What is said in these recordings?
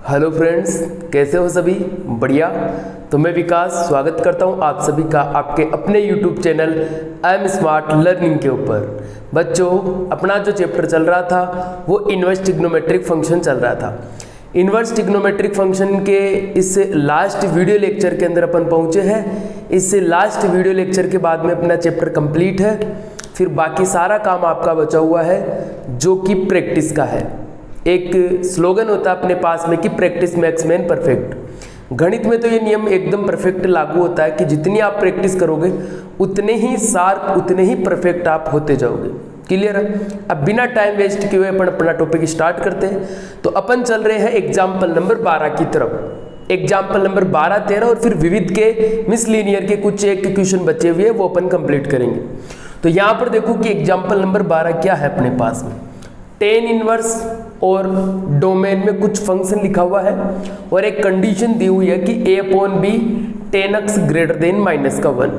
Hello friends, कैसे हो सभी? बढ़िया। तो मैं विकास स्वागत करता हूं आप सभी का आपके अपने YouTube channel I am smart learning के ऊपर। बच्चों, अपना जो चैप्टर चल रहा था वो इन्वर्स ट्रिग्नोमेट्रिक फंक्शन चल रहा था। इन्वर्स ट्रिग्नोमेट्रिक फंक्शन के इस लास्ट वीडियो लेक्चर के अंदर अपन पहुंचे हैं। इससे लास्ट वीडियो लेक्चर के बाद में अपना चैप्टर कंप्लीट है। फिर बाकी सारा काम आपका बचा हुआ है जो कि प्रैक्टिस का है। एक स्लोगन होता है अपने पास में कि प्रैक्टिस मेक्स मैन परफेक्ट। गणित में तो ये नियम एकदम परफेक्ट लागू होता है कि जितनी आप प्रैक्टिस करोगे उतने ही शार्प, उतने ही परफेक्ट आप होते जाओगे। क्लियर है? अब बिना टाइम वेस्ट किए हुए अपन अपना टॉपिक स्टार्ट करते हैं। तो अपन चल रहे हैं एग्जाम्पल नंबर 12 की तरफ। एग्जाम्पल नंबर 12, 13 और फिर विविध के मिसलीनियर के कुछ एक क्वेश्चन बचे हुए हैं, वो अपन कंप्लीट करेंगे। तो यहाँ पर देखो कि एग्जाम्पल नंबर 12 क्या है अपने पास में। टेन इनवर्स और डोमेन में कुछ फंक्शन लिखा हुआ है और एक कंडीशन दी हुई है कि a/b 10x ग्रेटर देन -1।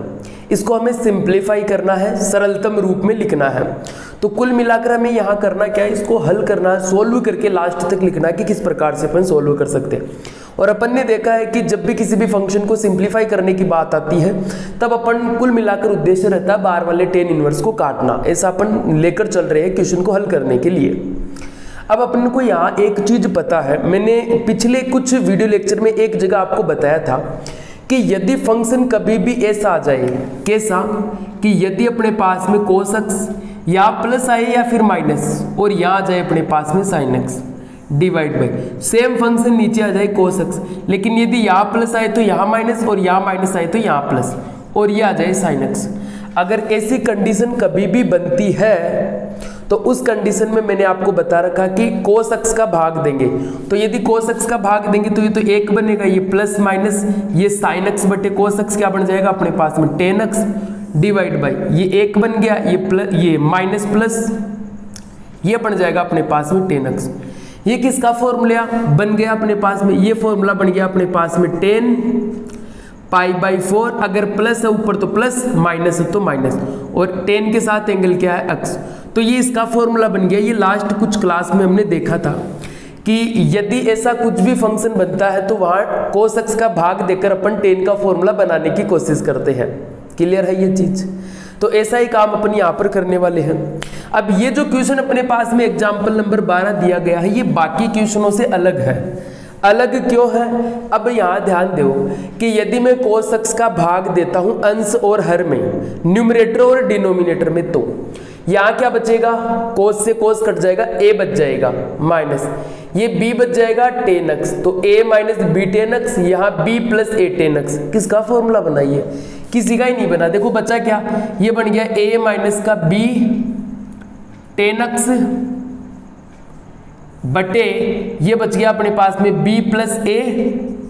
इसको हमें सिंप्लीफाई करना है, सरलतम रूप में लिखना है। तो कुल मिलाकर हमें यहाँ करना क्या है, इसको हल करना है, सोल्व करके लास्ट तक लिखना है कि किस प्रकार से अपन सोल्व कर सकते हैं। और अपन ने देखा है कि जब भी किसी भी फंक्शन को सिंप्लीफाई करने की बात आती है तब अपन कुल मिलाकर उद्देश्य रहता है बार वाले टेन इनवर्स को काटना। ऐसा अपन लेकर चल रहे हैं क्वेश्चन को हल करने के लिए। अब अपन को यहाँ एक चीज पता है, मैंने पिछले कुछ वीडियो लेक्चर में एक जगह आपको बताया था कि यदि फंक्शन कभी भी ऐसा आ जाए, कैसा कि यदि अपने पास में cos x या प्लस आए या फिर माइनस और यहाँ आ जाए अपने पास में sin x divide by same function नीचे आ जाए cos x, लेकिन यदि यहाँ प्लस आए तो यहाँ माइनस और यहाँ माइनस आए तो यहाँ प्लस और ये आ जाए sin x। अगर ऐसी कंडीशन कभी भी बनती है तो उस कंडीशन में मैंने आपको बता रखा कि cos x का भाग देंगे। तो यदि cos x का भाग देंगे तो ये तो एक बनेगा, ये प्लस माइनस ये sin x बटे cos x क्या बन जाएगा अपने पास में 10x डिवाइड बाई ये एक बन गया, ये प्लस ये माइनस प्लस ये बन जाएगा अपने पास में 10x। ये किसका फॉर्मूला बन गया अपने पास में, ये फॉर्मूला बन गया अपने पास में 10π/4। अगर प्लस है ऊपर तो प्लस, माइनस है तो माइनस, और 10 के साथ एंगल क्या है x। तो ये इसका फॉर्मूला बन गया। ये लास्ट कुछ क्लास में हमने देखा था कि यदि ऐसा कुछ भी फंक्शन बनता है तो वहाँ cos x का भाग देकर अपन 10 का फॉर्मूला बनाने की कोशिश करते हैं। क्लियर है ये चीज? तो ऐसा ही काम अपन यहाँ पर करने वाले हैं। अब ये जो क्वेश्चन अपने पास में एग्जाम्पल नंबर 12 दिया गया है, ये बाकी क्वेश्चनों से अलग है। अलग क्यों है? अब यहाँ ध्यान दो कि यदि मैं cos x का भाग देता हूँ अंश और हर में, न्यूमरेटर और डिनोमिनेटर में, तो यहाँ क्या बचेगा, cos से cos कट जाएगा, a बच जाएगा माइनस ये b बच जाएगा 10x, तो a माइनस b 10x, यहाँ b प्लस a 10x। किसका फॉर्मूला बना? ये किसी का ही नहीं बना। देखो बचा क्या, ये बन गया a माइनस का b 10x बटे ये बच गया अपने पास में b प्लस a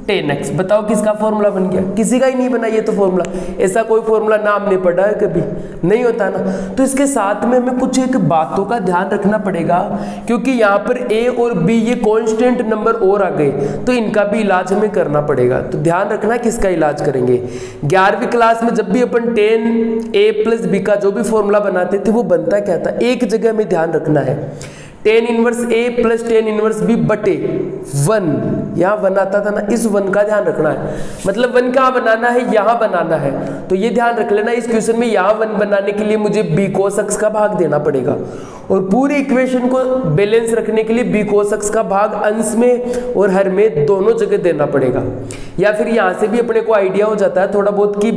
10x। बताओ किसका फॉर्मूला बन गया? किसी का ही नहीं बना ये तो फॉर्मूला। ऐसा कोई फॉर्मूला ना हमने पढ़ा है कभी, नहीं होता ना। तो इसके साथ में हमें कुछ एक बातों का ध्यान रखना पड़ेगा, क्योंकि यहाँ पर a और b ये कांस्टेंट नंबर और आ गए तो इनका भी इलाज हमें करना पड़ेगा। तो ध्यान रखना किसका इलाज करेंगे। 11वीं क्लास में जब भी अपन 10a + b का जो भी फॉर्मूला बनाते थे वो बनता क्या था, एक जगह हमें ध्यान रखना है, 10 inverse a plus 10 inverse b बटे 1। यहाँ 1 आता था ना, इस 1 का ध्यान रखना है। मतलब 1 कहाँ बनाना है, यहाँ बनाना है। तो ये ध्यान रख लेना, इस क्वेश्चन में यहाँ 1 बनाने के लिए मुझे b cos x का भाग देना पड़ेगा, और पूरी इक्वेशन को बैलेंस रखने के लिए b cos x का भाग अंश में और हर में दोनों जगह देना पड़ेगा। या फिर यहाँ से भी अपने को आइडिया हो जाता है थोड़ा बहुत कि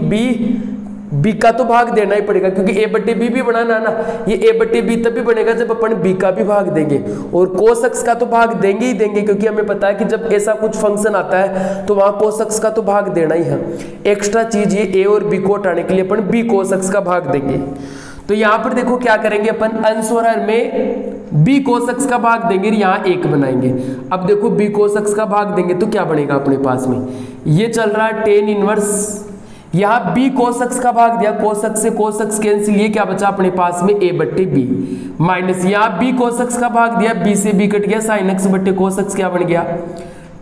b का तो भाग देना ही पड़ेगा, क्योंकि a बटे b भी बनाना है ना। ये a बटे b तभी बनेगा जब अपन b का भी भाग देंगे, और cos x का तो भाग देंगे ही देंगे, क्योंकि हमें पता है कि जब ऐसा कुछ फंक्शन आता है तो वहाँ cos x का तो भाग देना ही है। एक्स्ट्रा चीज ये a और b को हटाने के लिए अपन b cos x का भाग देंगे। तो यहाँ पर देखो क्या करेंगे अपन, अंश और हर में b cos x का भाग देंगे, यहाँ 1 बनाएंगे। अब देखो b cos x का भाग देंगे तो क्या बनेगा अपने पास में, ये चल रहा है 10 इनवर्स, यहाँ b cos x का भाग दिया, cos x से cos x कैंसिल, ये क्या बचा अपने पास में a बट्टे b माइनस यहाँ b cos x का भाग दिया, b से b कट गया, sin x बट्टे cos x क्या बन गया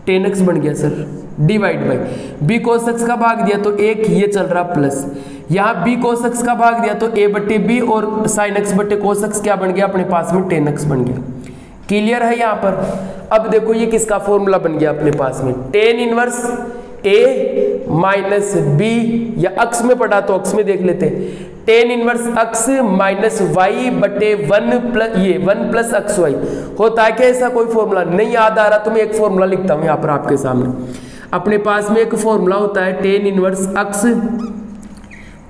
10x बन गया sir, divide by b cos x का भाग दिया तो 1, ये चल रहा प्लस, यहाँ b cos x का भाग दिया तो a बट्टे b और sin x बट्टे cos x क्या बन गया अपने पास में 10x बन गया। क्लियर है यहाँ पर। अब देखो ये किसका फॉर्मूला बन गया अपने पास में, टेन इनवर्स ए माइनस बी, या अक्स में पढ़ा तो अक्स में देख लेते हैं, tan inverse x minus y बटे वन प्लस ये वन प्लस अक्स वाई। होता है क्या ऐसा कोई फॉर्मूला? नहीं याद आ रहा तो मैं एक फॉर्मूला लिखता हूं यहाँ पर आपके सामने। अपने पास में एक फॉर्मूला होता है tan inverse x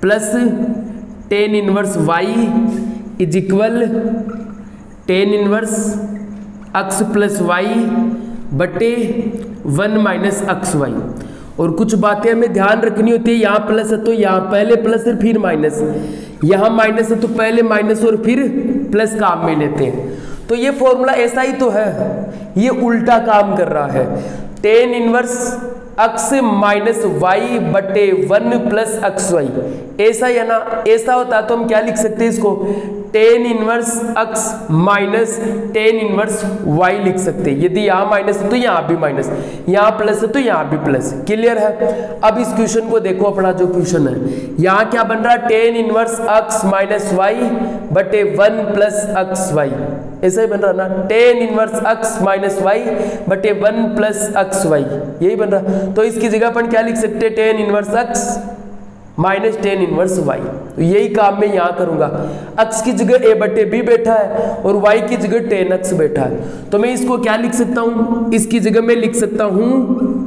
plus tan inverse y is equal tan inverse x plus y बटे वन माइनस अक्स वाई। और कुछ बातें हमें ध्यान रखनी होती है, यहाँ प्लस है तो यहाँ पहले प्लस और फिर माइनस, यहाँ माइनस है तो पहले माइनस और फिर प्लस काम में लेते हैं। तो ये फॉर्मूला ऐसा ही तो है, ये उल्टा काम कर रहा है। Tan inverse x minus y बटे वन प्लस अक्स वाई, ऐसा है ना? ऐसा होता तो हम क्या लिख सकते हैं इसको, tan inverse x minus tan inverse y लिख सकते हैं। यदि यहाँ माइनस है तो यहाँ भी माइनस, यहाँ प्लस है तो यहाँ भी प्लस। क्लियर है? अब इस क्वेश्चन को देखो, अपना जो क्वेश्चन है यहाँ क्या बन रहा है, tan inverse x minus y बटे वन प्लस अक्स वाई, ऐसा ही बन रहा ना, tan inverse x minus y बटे वन प्लस अक्स वाई, यही बन रहा। तो इसकी जगह अपन क्या लिख सकते हैं, tan inverse x minus tan inverse y. तो यही काम मैं यहाँ करूंगा। अक्स की जगह ए बटे बी बैठा है और वाई की जगह टेन अक्स बैठा है, तो मैं इसको क्या लिख सकता हूँ, इसकी जगह मैं लिख सकता हूँ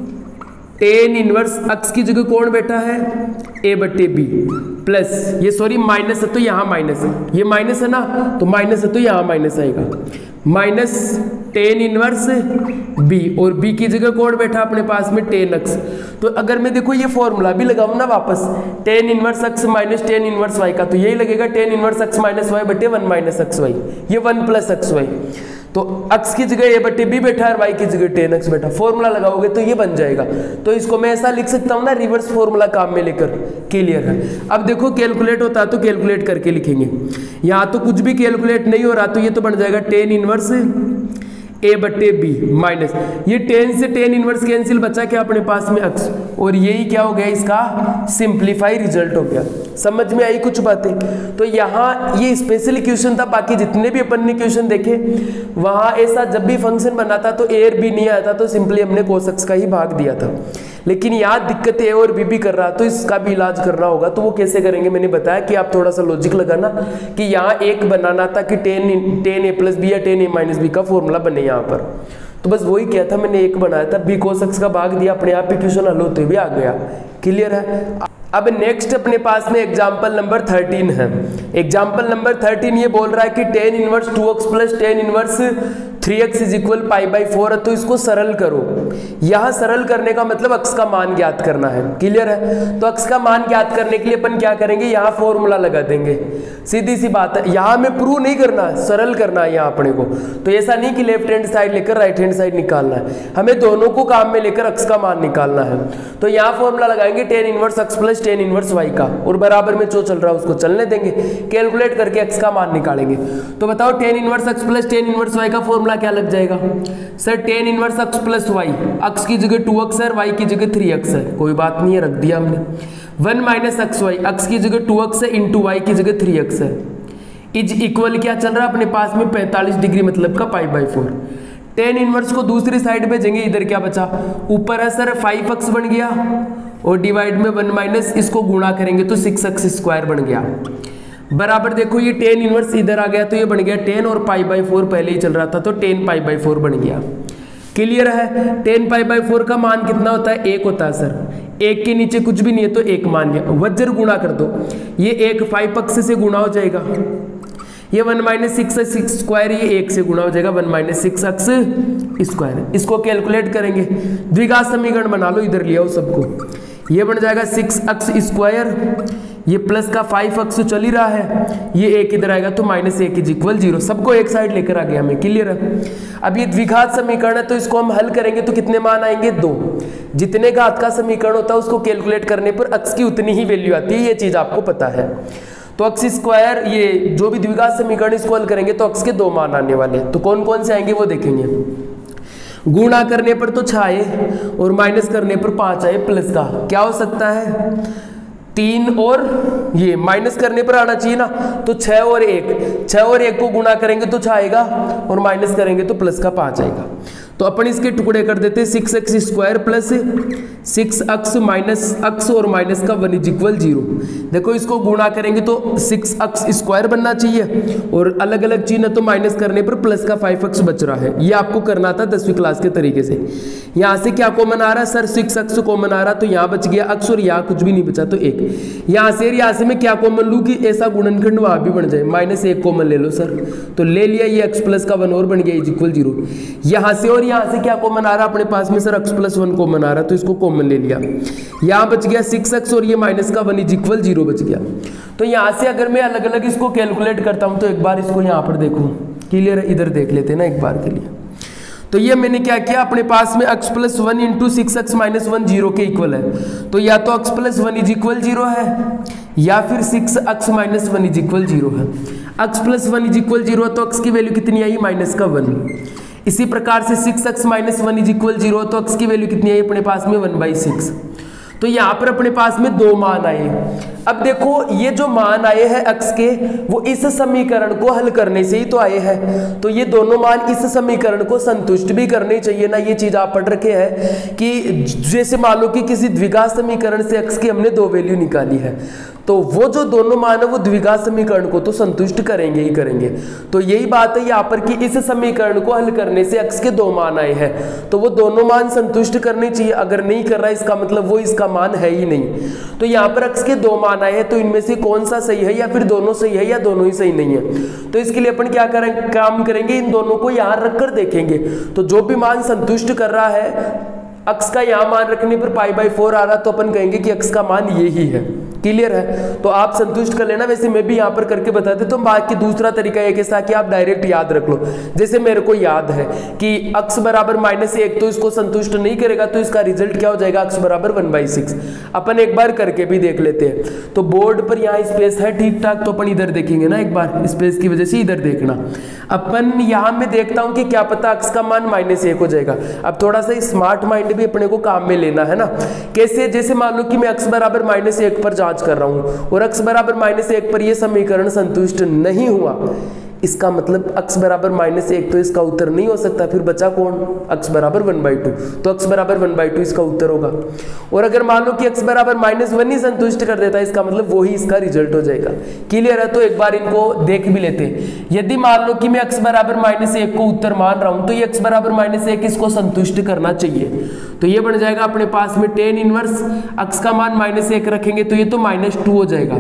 टेन इनवर्स अक्स की जगह कौन बैठा है, ए बटे बी प्लस, ये सॉरी माइनस है तो यहाँ माइनस है, ये माइनस है ना तो माइनस है तो यहाँ माइनस आएगा, माइनस टेन इनवर्स बी, और बी की जगह कौन बैठा अपने पास में, टेन अक्स। तो अगर मैं देखो ये फॉर्मूला भी लगाऊं ना वापस, tan inverse x minus tan inverse y का, तो यही लगेगा tan inverse x minus y बटे वन माइनस अक्स वाई, ये वन प्लस अक्स वाई। तो अक्स की जगह ए बटे बी बैठा है और वाई की जगह टेन अक्स बैठा, फॉर्मूला लगाओगे तो ये बन जाएगा। तो इसको मैं ऐसा लिख सकता हूँ ना, रिवर्स फॉर्मूला काम में लेकर। क्लियर है? अब देखो कैलकुलेट होता है तो कैलकुलेट करके लिखेंगे, यहाँ तो कुछ भी कैलकुलेट नहीं हो रहा, तो ये तो बन जाएगा टेन इनवर्स ए बटे बी माइनस, ये टेन से टेन इनवर्स कैंसिल, बचा क्या अपने पास में अक्स, और यही क्या हो गया, इसका सिंप्लीफाई रिजल्ट हो गया। समझ में आई कुछ बातें? तो यहाँ ये स्पेशल क्वेश्चन था, बाकी जितने भी अपन ने क्वेश्चन देखे वहाँ ऐसा जब भी फंक्शन बना था तो ए और बी नहीं आया था, तो सिंपली हमने कोस एक्स का ही भाग दिया था। लेकिन यहाँ दिक्कत ए और बी भी कर रहा, तो इसका भी इलाज करना होगा। तो वो कैसे करेंगे, मैंने बताया कि आप थोड़ा सा लॉजिक लगाना कि यहाँ एक बनाना था कि टेन ए प्लस बी या टेन ए माइनस बी का फॉर्मूला बने यहाँ पर, तो बस वही किया था मैंने, एक बनाया था, बी कोस एक्स का भाग दिया, अपने आप ही क्वेश्चन हल होते भी आ गया। क्लियर है? अब नेक्स्ट अपने पास में एग्जाम्पल नंबर 13 है। एग्जाम्पल नंबर 13 ये बोल रहा है कि tan inverse 2x plus tan inverse 3x is equal pi by 4 है, तो इसको सरल करो। यहाँ सरल करने का मतलब अक्स का मान ज्ञात करना है। क्लियर है? तो अक्स का मान ज्ञात करने के लिए अपन क्या करेंगे, यहाँ फॉर्मूला लगा देंगे, सीधी सी बात है। यहाँ हमें प्रूव नहीं करना है, सरल करना है यहाँ अपने को। तो ऐसा नहीं कि लेफ्ट हैंड साइड लेकर राइट हैंड साइड निकालना है, हमें दोनों को काम में लेकर अक्स का मान निकालना है। तो यहाँ फॉर्मूला लगाएंगे ten inverse x plus tan inverse y का, और बराबर में जो चल रहा है उसको चलने देंगे, कैलकुलेट करके एक्स का मान निकालेंगे। तो बताओ tan inverse x plus tan inverse y का फॉर्मूला क्या लग जाएगा sir, tan inverse x plus y, x की जगह 2x है, वाई की जगह 3x है, कोई बात नहीं है, रख दिया हमने। One minus x y, x की जगह 2x है इंटू वाई की जगह 3x है, इज इक्वल क्या चल रहा है अपने पास में 45 डिग्री मतलब का पाई बाई 4। टेन इनवर्स को दूसरी साइड भेजेंगे, इधर क्या बचा, ऊपर है सर 5x बन गया, और डिवाइड में 1 माइनस, इसको गुणा करेंगे तो 6x स्क्वायर बन गया, बराबर। देखो ये टेन इनवर्स इधर आ गया तो ये बन गया 10, और पाई बाई 4 पहले ही चल रहा था तो 10 पाई बाई 4 बन गया। क्लियर है? 10 पाई बाई 4 का मान कितना होता है, 1 होता है सर। 1 के नीचे कुछ भी नहीं है तो 1 मान लिया, वज्र गुणा कर दो, ये 1 5x से गुणा हो जाएगा, ये 1 माइनस 6x स्क्वायर, ये 1 से गुणा हो जाएगा 1 माइनस 6x स्क्वायर। इसको कैलकुलेट करेंगे, द्विघात समीकरण बना लो, इधर लिया हो सबको, ये बन जाएगा 6x स्क्वायर, ये प्लस का 5x चल ही रहा है, ये 1 इधर आएगा तो माइनस 1 इज इक्वल 0, सबको एक साइड लेकर आ गया हमें। क्लियर है? अब ये द्विघात समीकरण है तो इसको हम हल करेंगे तो कितने मान आएंगे, 2। जितने घात का समीकरण होता है उसको कैलकुलेट करने पर x की उतनी ही वैल्यू आती है, ये चीज आपको पता है। तो x स्क्वायर, ये जो भी द्विघात समीकरण इसको हल करेंगे तो x के 2 मान आने वाले हैं, तो कौन कौन से आएंगे वो देखेंगे। गुणा करने पर तो 6 आए और माइनस करने पर 5 आए, प्लस का क्या हो सकता है, 3 और ये माइनस करने पर आना चाहिए ना, तो 6 और 1 को गुणा करेंगे तो 6 आएगा और माइनस करेंगे तो प्लस का 5 आएगा। तो अपन इसके टुकड़े कर देते हैं 6x² plus 6x minus x और माइनस का 1 = 0। देखो इसको गुणा करेंगे तो 6x² बनना चाहिए और अलग अलग चिन्ह तो माइनस करने पर प्लस का 5x बच रहा है। ये आपको करना था 10वीं क्लास के तरीके से। यहाँ से क्या कॉमन आ रहा है सर, 6x कॉमन आ रहा, तो यहाँ बच गया x और यहाँ कुछ भी नहीं बचा तो 1। यहाँ से मैं क्या कॉमन लूँ कि ऐसा गुणनखंड वहाँ भी बन जाए, -1 कॉमन ले लो सर, तो ले लिया, ये x प्लस का 1 और बन गया = 0। यहाँ से और यहाँ से क्या कॉमन आ रहा है अपने पास में सर, x + 1 कॉमन आ रहा है, तो इसको कॉमन ले लिया। यहाँ बच गया 6x और ये माइनस का 1 = 0 बच गया। तो यहाँ से अगर मैं अलग अलग इसको कैलकुलेट करता हूँ तो एक बार इसको यहाँ पर देखो, क्लियर है, इधर देख लेते हैं ना एक बार के लिए। तो ये मैंने क्या किया, अपने पास में x + 1 × 6x - 1 0 के इक्वल है, तो या तो x + 1 = 0 है या फिर 6x - 1 = 0 है। x + 1 = 0 तो x की वैल्यू कितनी आई, -1। इसी प्रकार से 6x - 1 = 0 तो x की वैल्यू कितनी आई अपने पास में 1/6। तो यहाँ पर अपने पास में 2 मान आए। अब देखो ये जो मान आए हैं x के, वो इस समीकरण को हल करने से ही तो आए हैं, तो ये दोनों मान इस समीकरण को संतुष्ट भी करने चाहिए ना। ये चीज आप पढ़ रखे हैं कि जैसे मान लो कि किसी द्विघात समीकरण से x की हमने 2 वैल्यू निकाली है, तो वो जो दोनों मान है वो द्विघात समीकरण को तो संतुष्ट करेंगे ही करेंगे। तो यही बात है यहाँ पर कि इस समीकरण को हल करने से x के 2 मान आए हैं, तो वो दोनों मान संतुष्ट करने चाहिए। अगर नहीं कर रहा इसका मतलब वो इसका मान है ही नहीं। तो यहाँ पर x के 2 मान आए हैं, तो इनमें से कौन सा सही है, या फिर दोनों सही है या दोनों ही सही नहीं है। तो इसके लिए अपन क्या करेंगे, काम करेंगे, इन दोनों को यहाँ रख कर देखेंगे। तो जो भी मान संतुष्ट कर रहा है, x का यहाँ मान रखने पर π/4 आ रहा, तो अपन कहेंगे कि x का मान ये ही है। क्लियर है, तो आप संतुष्ट कर लेना। वैसे मैं भी यहाँ पर करके बता देता हूँ। बाकी दूसरा तरीका एक ऐसा कि आप डायरेक्ट याद रख लो। जैसे मेरे को याद है कि x = -1 तो इसको संतुष्ट नहीं करेगा, तो इसका रिजल्ट क्या हो जाएगा, x = 1/6। अपन एक बार करके भी देख लेते हैं। तो बोर्ड पर यहाँ स्पेस है ठीक ठाक, तो अपन इधर देखेंगे ना एक बार, स्पेस की वजह से इधर देखना। अपन यहाँ मैं देखता हूँ कि क्या पता x का मान -1 हो जाएगा। अब थोड़ा सा स्मार्ट माइंड भी अपने को काम में लेना है ना। कैसे, जैसे मान लो कि मैं x = -1 पर जांच कर रहा हूं और x = -1 पर यह समीकरण संतुष्ट नहीं हुआ, इसका मतलब x = -1 तो इसका उत्तर नहीं हो सकता। फिर बचा कौन, x = 1/2, तो x = 1/2 इसका उत्तर होगा। और अगर मान लो कि x = -1 ही संतुष्ट कर देता है, इसका मतलब वही इसका रिजल्ट हो जाएगा। क्लियर है, तो एक बार इनको देख भी लेते हैं। यदि मान लो कि मैं x = -1 को उत्तर मान रहा हूं, तो ये x = -1 इसको संतुष्ट करना चाहिए। तो ये बन जाएगा अपने पास में tan इनवर्स, x का मान -1 रखेंगे तो ये तो -2 हो जाएगा,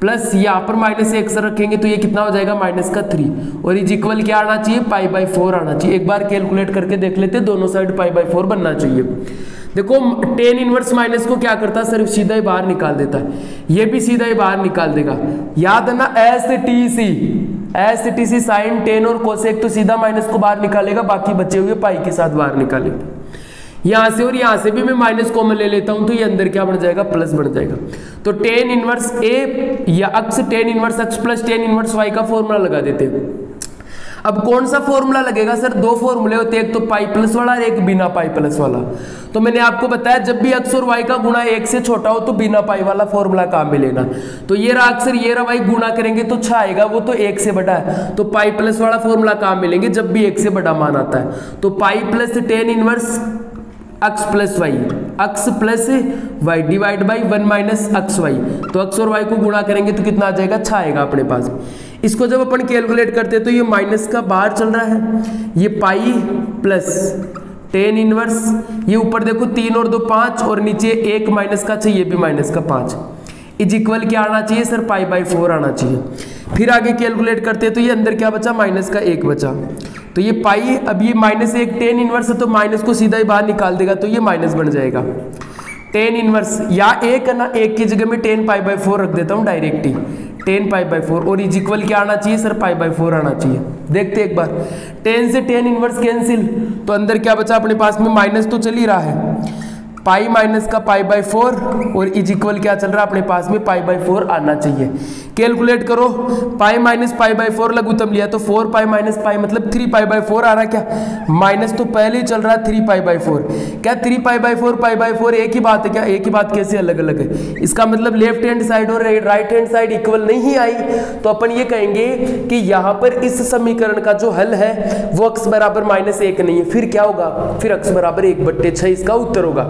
प्लस यहाँ पर -1 रखेंगे तो ये कितना हो जाएगा, -3, और इक्वल क्या आना चाहिए, π/4 आना चाहिए। एक बार कैलकुलेट करके देख लेते, दोनों साइड π/4 बनना चाहिए। देखो tan इनवर्स माइनस को क्या करता है, सिर्फ सीधा ही बाहर निकाल देता है, ये भी सीधा ही बाहर निकाल देगा। याद है ना, STC साइन tan और कोसेक, तो सीधा माइनस को बाहर निकालेगा, बाकी बचे हुए पाई के साथ बाहर निकालेगा। यहाँ से और यहाँ से भी मैं माइनस कॉमन ले लेता हूं, तो ये अंदर क्या बन जाएगा, प्लस बन जाएगा। तो tan इनवर्स a या x tan inverse x plus tan inverse y का फॉर्मूला लगा देते हैं। अब कौन सा फॉर्मूला लगेगा सर, 2 फॉर्मूले होते हैं, एक तो π+ वाला और एक बिना π+ वाला। तो मैंने आपको बताया जब भी x और y का गुणा 1 से छोटा हो तो बिना पाई वाला फॉर्मूला काम में लेना। तो ये रहा अक्सर ये रहा y गुणा करेंगे तो 6 आएगा, वो तो 1 से बड़ा है, तो π+ वाला फॉर्मूला काम में लेंगे जब भी 1 से बड़ा मान आता है। तो π+ tan inverse x plus y divide by 1 - xy, तो x और y को गुणा करेंगे तो कितना आ जाएगा, 6 आएगा अपने पास। इसको जब अपन कैलकुलेट करते हैं तो ये माइनस का बाहर चल रहा है, ये पाई प्लस tan इनवर्स, ये ऊपर देखो 3 और 2 5 और नीचे 1 माइनस का 6, ये भी माइनस का 5, इज इक्वल क्या आना चाहिए सर, π/4 आना चाहिए। फिर आगे कैलकुलेट करते हैं तो ये अंदर क्या बचा, माइनस का 1 बचा, तो ये पाई, अब ये -1 tan इनवर्स है तो माइनस को सीधा ही बाहर निकाल देगा, तो ये माइनस बन जाएगा। tan इनवर्स या 1 है ना, 1 की जगह में tan π/4 रख देता हूँ डायरेक्ट ही, tan π/4, और इज इक्वल क्या आना चाहिए सर, π/4 आना चाहिए। देखते एक बार, tan से tan इनवर्स कैंसिल, तो अंदर क्या बचा अपने पास में, माइनस तो चल ही रहा है, पाई माइनस का π/4 और इज इक्वल क्या चल रहा है अपने पास में, π/4 आना चाहिए। कैलकुलेट करो, पाई माइनस पाई बाई 4 लघुत्तम लिया तो 4 पाई माइनस पाई मतलब 3 पाई बाई 4 आ रहा है क्या, माइनस तो पहले ही चल रहा है 3 पाई बाई 4, क्या 3 पाई बाई 4 पाई बाई 4 एक ही बात है क्या, एक ही बात कैसे अलग अलग है, इसका मतलब लेफ्ट हैंड साइड और राइट हैंड साइड इक्वल नहीं आई, तो अपन ये कहेंगे कि यहाँ पर इस समीकरण का जो हल है वो x बराबर -1 नहीं है, फिर क्या होगा, फिर x बराबर 1/6 इसका उत्तर होगा।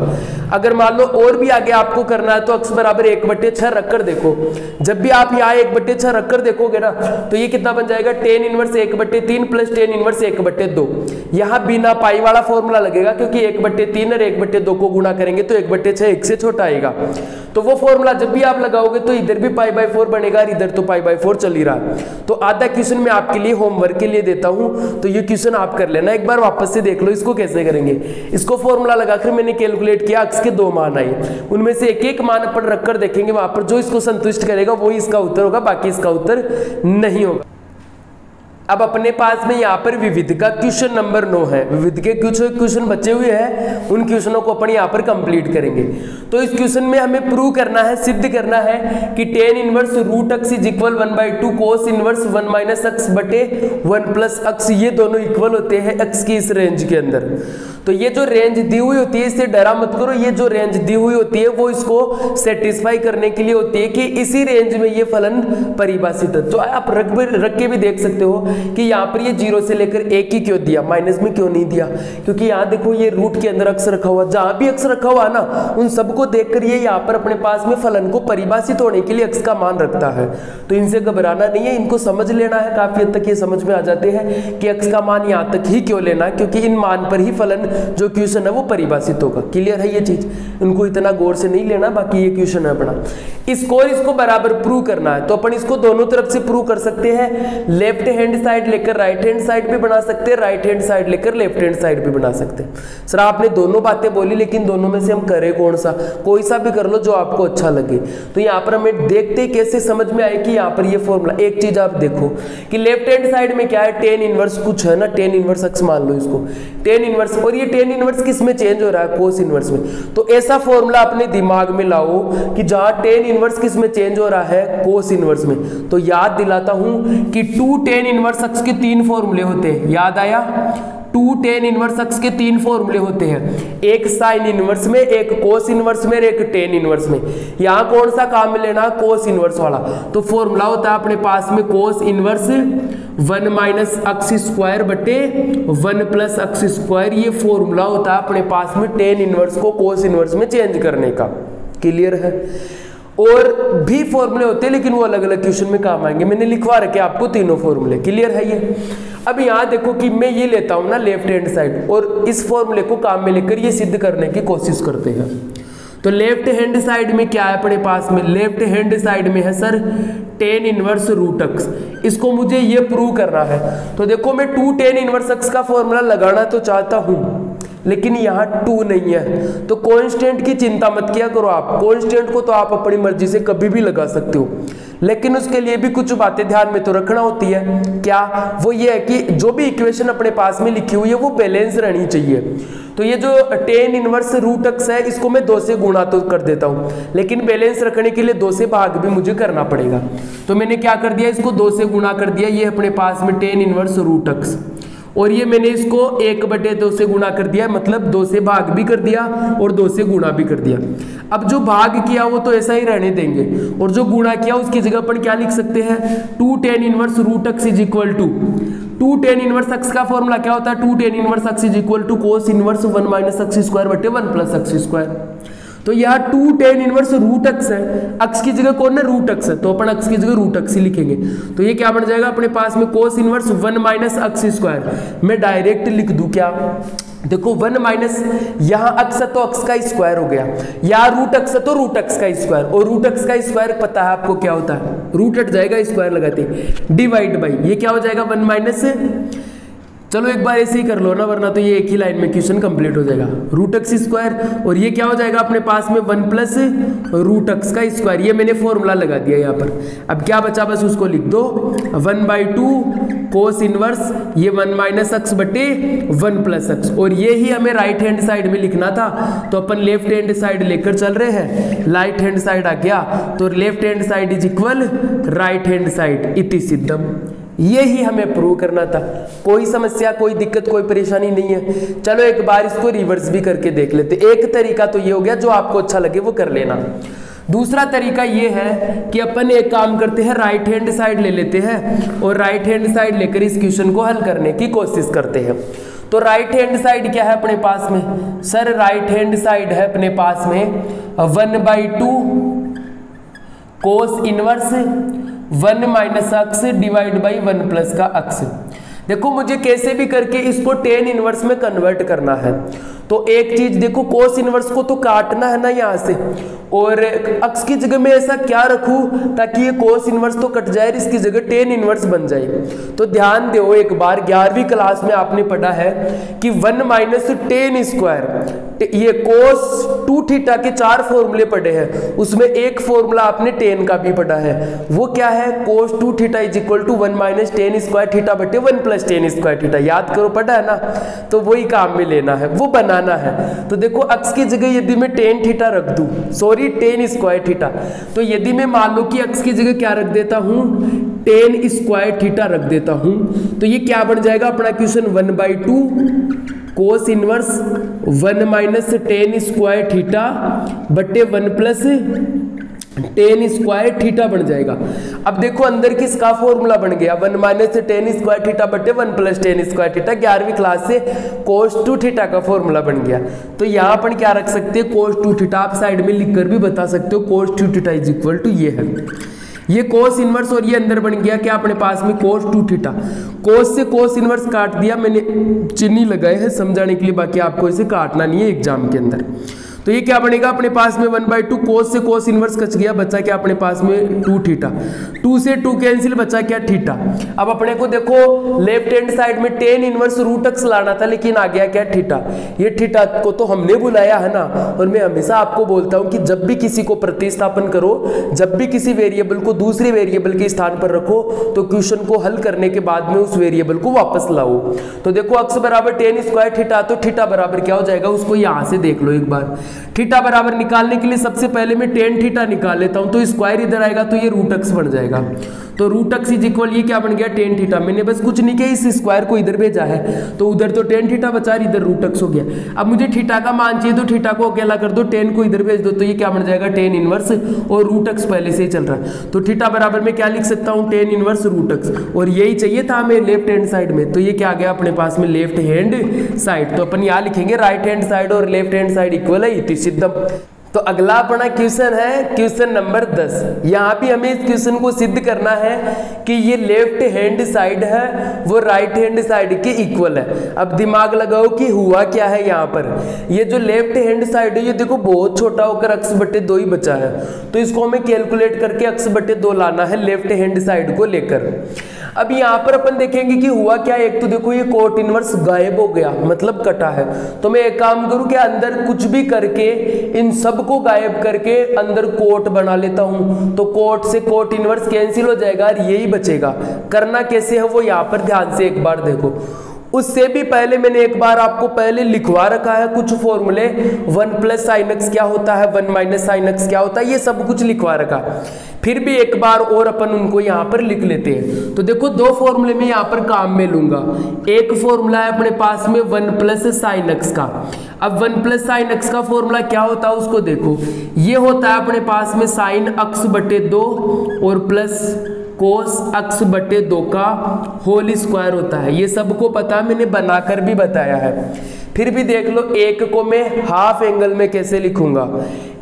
अगर मान लो और भी आगे आपको करना है तो x बराबर 1/6 रखकर देखो, जब भी आप यहाँ 1/6 रखकर देखोगे ना तो ये कितना बन जाएगा, tan inverse 1/3 plus tan inverse 1/2, यहाँ बिना पाई वाला फॉर्मूला लगेगा क्योंकि 1/3 और 1/2 को गुणा करेंगे तो 1/6 1 से छोटा आएगा, तो वो फॉर्मूला जब भी आप लगाओगे तो इधर भी पाई बाई 4 बनेगा और इधर तो पाई बाई 4 चल ही रहा है। तो आधा क्वेश्चन मैं आपके लिए होमवर्क के लिए देता हूं, तो ये क्वेश्चन आप कर लेना, एक बार वापस से देख लो इसको कैसे करेंगे। इसको फॉर्मूला लगाकर मैंने कैलकुलेट किया, x के 2 मान आए, उनमें से एक एक मान पर रखकर देखेंगे, वहां पर जो इसको संतुष्ट करेगा वही इसका उत्तर होगा, बाकी इसका उत्तर नहीं होगा। अब अपने पास में यहाँ पर विविध का क्वेश्चन नंबर 9 है, विविध के कुछ क्वेश्चन बचे हुए हैं, उन क्वेश्चनों को अपन यहाँ पर कंप्लीट करेंगे। तो इस क्वेश्चन में हमें प्रूव करना है, सिद्ध करना है कि tan inverse root x is equal 1/2 cos inverse 1 minus x बटे 1 प्लस x, ये दोनों इक्वल होते हैं x की इस रेंज के अंदर। तो ये जो रेंज दी हुई होती है इससे डरा मत करो, ये जो रेंज दी हुई होती है वो इसको सेटिस्फाई करने के लिए होती है कि इसी रेंज में ये फलन परिभाषित है। तो आप रख के भी देख सकते हो कि यहाँ पर ये 0 से लेकर 1 ही क्यों दिया, माइनस में क्यों नहीं दिया, क्योंकि यहाँ देखो ये रूट के अंदर x रखा हुआ, जहां भी x रखा हुआ ना उन सबको देखकर ये यहाँ पर अपने पास में फलन को परिभाषित होने के लिए x का मान रखता है। तो इनसे घबराना नहीं है, इनको समझ लेना है, काफी हद तक ये समझ में आ जाते हैं कि x का मान यहाँ तक ही क्यों लेना है, क्योंकि इन मान पर ही फलन जो क्वेश्चन है वो परिभाषित होगा। क्लियर है ये चीज, इनको इतना गौर से नहीं लेना, बाकी ये क्वेश्चन है अपना। इसको बराबर प्रूव करना है तो अपन इसको दोनों तरफ से प्रूव कर सकते हैं, लेफ्ट हैंड साइड लेकर राइट हैंड साइड भी बना सकते हैं, राइट हैंड साइड लेकर लेफ्ट हैंड साइड भी बना सकते हैं। सर आपने दोनों बातें बोली, लेकिन दोनों में से हम करें कौन सा, कोई सा भी कर लो जो आपको अच्छा लगे। तो यहाँ पर हमें देखते ही कैसे समझ में आए कि यहाँ पर ये फॉर्मूला, एक चीज आप देखो कि लेफ्ट हैंड साइड में क्या है, tan इनवर्स कुछ है ना, tan इनवर्स x मान लो इसको, tan इनवर्स, और ये tan इनवर्स किस में चेंज हो रहा है, cos इनवर्स में। तो ऐसा फॉर्मूला अपने दिमाग में लाओ कि जहां tan इनवर्स किस में चेंज हो रहा है, cos इनवर्स में। तो याद दिलाता हूं कि 2 tan इनवर्स x के 3 फॉर्मूले होते हैं, याद आया, 2 tan इनवर्स x के 3 फॉर्मूले होते हैं, एक साइन इनवर्स में, एक कोस इनवर्स में, एक tan इनवर्स में। यहाँ कौन सा काम में लेना, कोस इनवर्स वाला। तो फॉर्मूला होता है अपने पास में cos inverse 1 minus x square बटे 1 प्लस x स्क्वायर, ये फॉर्मूला होता है अपने पास में tan इनवर्स को कोस इनवर्स में चेंज करने का। क्लियर है, और भी फॉर्मूले होते हैं लेकिन वो अलग अलग क्वेश्चन में काम आएंगे, मैंने लिखवा रखे आपको तीनों फॉर्मूले। क्लियर है ये। अब यहाँ देखो कि मैं ये लेता हूं ना लेफ्ट हैंड साइड, और इस फॉर्मूले को काम में लेकर ये सिद्ध करने की कोशिश करते हैं। तो लेफ्ट हैंड साइड में क्या है अपने पास में, लेफ्ट हैंड साइड में है sir tan inverse root x, इसको मुझे ये प्रूव करना है। तो देखो मैं 2 tan इनवर्स x का फॉर्मूला लगाना तो चाहता हूं, लेकिन यहाँ 2 नहीं है, तो कांस्टेंट की चिंता मत किया करो आप, कांस्टेंट को तो आप अपनी मर्जी से कभी भी लगा सकते हो, लेकिन उसके लिए भी कुछ बातें ध्यान में तो रखना होती है। क्या, वो ये है कि जो भी इक्वेशन अपने पास में लिखी हुई है वो बैलेंस रहनी चाहिए। तो ये जो tan इनवर्स रूट x है इसको मैं 2 से गुणा तो कर देता हूँ, लेकिन बैलेंस रखने के लिए 2 से भाग भी मुझे करना पड़ेगा। तो मैंने क्या कर दिया, इसको 2 से गुणा कर दिया, ये अपने पास में tan इनवर्स रूट x, और ये मैंने इसको 1/2 से गुणा कर दिया, मतलब 2 से भाग भी कर दिया और 2 से गुणा भी कर दिया। अब जो भाग किया वो तो ऐसा ही रहने देंगे, और जो गुणा किया उसकी जगह पर क्या लिख सकते हैं, 2 tan inverse root x is equal to 2 tan inverse x का फॉर्मूला क्या होता है, 2 tan inverse x is equal to cos inverse 1 minus x square बटे 1 प्लस x स्क्वायर। तो यहाँ 2 tan इनवर्स रूट x है, x की जगह कौन है, रूट x है, तो अपन x की जगह रूट x ही लिखेंगे। तो ये क्या बन जाएगा अपने पास में cos inverse 1 minus x square. मैं डायरेक्ट लिख दूं क्या, देखो 1 माइनस, यहाँ x है तो x का स्क्वायर हो गया, यहाँ रूट x है तो रूट x का स्क्वायर, और रूट x का स्क्वायर पता है आपको क्या होता है, रूट हट जाएगा स्क्वायर लगाते, डिवाइड बाई, ये क्या हो जाएगा 1 माइनस, चलो एक बार ऐसे ही कर लो ना, वरना तो ये एक ही लाइन में क्वेश्चन कंप्लीट हो जाएगा, रूट x स्क्वायर, और ये क्या हो जाएगा अपने पास में 1 प्लस रूट x का स्क्वायर। ये मैंने फॉर्मूला लगा दिया यहाँ पर। अब क्या बचा, बस उसको लिख दो, 1/2 कोस इनवर्स ये 1 माइनस एक्स बटे 1 प्लस एक्स, और ये ही हमें राइट हैंड साइड में लिखना था, तो अपन लेफ्ट हैंड साइड लेकर चल रहे हैं, राइट हैंड साइड आ गया, तो left hand side is equal right hand side, इति सिद्धम। ये ही हमें प्रूव करना था। कोई समस्या, कोई दिक्कत, कोई परेशानी नहीं है। चलो एक बार इसको रिवर्स भी करके देख लेते। एक तरीका तो ये हो गया, जो आपको अच्छा लगे वो कर लेना। दूसरा तरीका ये है कि अपन एक काम करते हैं, राइट हैंड साइड ले लेते हैं और राइट हैंड साइड लेकर इस क्वेश्चन को हल करने की कोशिश करते हैं। तो राइट हैंड साइड क्या है अपने पास में? सर राइट हैंड साइड है अपने पास में 1/2 कोस inverse 1 minus x divide by 1 plus का एक्स। देखो मुझे कैसे भी करके इसको टेन इनवर्स में कन्वर्ट करना है। तो एक चीज देखो, कोस इनवर्स को तो काटना है ना यहाँ से, और एक्स की जगह में ऐसा क्या रखूं ताकि ये कोस इनवर्स तो कट जाए, इसकी जगह टेन इनवर्स बन जाए। तो ध्यान दो एक बार, 11वीं क्लास में आपने पढ़ा है कि 1 माइनस टेन स्क्वायर, ये कोस 2 थीटा के 4 फॉर्मूले पढ़े हैं, उसमें एक फॉर्मूला आपने टेन का भी पढ़ा है। वो क्या है? Cos 2 theta is equal to 1 minus tan square theta बटे 1 प्लस टेन स्क्वायर थीटा। याद करो, पढ़ा है ना? तो वही काम में लेना है, वो बनाना है। तो देखो एक्स की जगह यदि मैं टेन थीटा रख दूं, सॉरी टेन स्क्वायर थीटा, तो यदि मैं मान लो कि एक्स की जगह क्या रख देता हूं, टेन स्क्वायर थीटा रख देता हूं, तो ये क्या बन जाएगा अपना क्वेश्चन? 1/2 कोस inverse 1 minus tan square theta बटे 1 प्लस टेन स्क्वायर थीटा बन जाएगा। अब देखो अंदर किसका फॉर्मूला बन गया? 1 माइनस टेन स्क्वायर थीटा बटे 1 प्लस टेन स्क्वायर थीटा, 11वीं क्लास से कोस 2 थीटा का फॉर्मूला बन गया। तो यहाँ अपन क्या रख सकते हैं? कोस 2 थीटा। आप साइड में लिखकर भी बता सकते हो, कोस 2 थीटा इज इक्वल टू ये है, ये कोस इनवर्स, और ये अंदर बन गया क्या अपने पास में? कोस 2 थीटा। कोस से कोस इनवर्स काट दिया मैंने, चिन्ह लगाए हैं समझाने के लिए, बाकी आपको इसे काटना नहीं है एग्जाम के अंदर। तो ये क्या बनेगा अपने पास में? 1/2 कोस से कोस इनवर्स कच गया, बचा क्या अपने पास में? 2 थीटा। 2 से 2 कैंसिल, बचा क्या? थीटा। अब अपने को देखो लेफ्ट हैंड साइड में टेन इनवर्स रूट एक्स लाना था, लेकिन आ गया क्या? थीटा। ये थीटा को तो हमने बुलाया है ना, और मैं हमेशा आपको बोलता हूं कि जब भी किसी को प्रतिस्थापन करो, जब भी किसी वेरिएबल को दूसरे वेरिएबल के स्थान पर रखो, तो क्वेश्चन को हल करने के बाद में उस वेरिएबल को वापस लाओ। तो देखो एक्स बराबर टेन स्क्वायर थीटा, तो थीटा बराबर क्या हो जाएगा उसको यहां से देख लो एक बार। थीटा बराबर निकालने के लिए सबसे पहले मैं टेन थीटा निकाल लेता हूं, तो स्क्वायर इधर आएगा तो ये रूट एक्स बन जाएगा। तो रूट एक्स इज इक्वल, ये क्या बन गया? Tan theta. मैंने बस कुछ नहीं किया, इस स्क्वायर को इधर भेजा है, तो उधर तो टेन थीटा बचा, इधर रूट एक्स हो गया। अब मुझे थीटा का मान चाहिए, तो थीटा को अकेला कर दो, टेन को इधर भेज दो, तो ये क्या बन जाएगा? टेन इनवर्स, और रूट एक्स पहले से ही चल रहा है, तो थीटा बराबर में क्या लिख सकता हूँ? टेन इनवर्स रूट एक्स, और यही चाहिए था हमें लेफ्ट हैंड साइड में। तो ये क्या आ गया अपने पास में? Left hand side. तो अपन यहाँ लिखेंगे राइट हैंड साइड और लेफ्ट हैंड साइड इक्वल है, इति सिद्धम। तो अगला अपना क्वेश्चन है क्वेश्चन नंबर 10। यहाँ भी हमें इस क्वेश्चन को सिद्ध करना है कि ये लेफ्ट हैंड साइड है वो राइट हैंड साइड के इक्वल है। अब दिमाग लगाओ कि हुआ क्या है यहाँ पर। ये जो लेफ्ट हैंड साइड है ये देखो बहुत छोटा होकर एक्स बटे 2 ही बचा है, तो इसको हमें कैलकुलेट करके एक्स बटे 2 लाना है लेफ्ट हैंड साइड को लेकर। अब यहाँ पर अपन देखेंगे कि हुआ क्या। एक तो देखो ये कोट इनवर्स गायब हो गया, मतलब कटा है। तो मैं एक काम करूं कि अंदर कुछ भी करके इन सब को गायब करके अंदर कोट बना लेता हूं, तो कोट से कोट इनवर्स कैंसिल हो जाएगा और यही बचेगा। करना कैसे है वो यहाँ पर ध्यान से एक बार देखो। उससे भी पहले मैंने एक बार आपको पहले लिखवा रखा है कुछ फॉर्मूले, 1 प्लस साइन एक्स क्या होता है, 1 माइनस साइन एक्स क्या होता है, ये सब कुछ लिखवा रखा। फिर भी एक बार और अपन उनको यहाँ पर लिख लेते हैं। तो देखो दो फॉर्मूले में यहाँ पर काम में लूंगा। एक फॉर्मूला है अपने पास में 1 प्लस साइन एक्स का। अब 1 प्लस साइन एक्स का फॉर्मूला क्या होता है उसको देखो। ये होता है अपने पास में साइन एक्स बटे 2 और प्लस कोस एक्स बटे 2 का होल स्क्वायर होता है। ये सबको पता है, मैंने बनाकर भी बताया है। फिर भी देख लो, एक को मैं हाफ एंगल में कैसे लिखूंगा।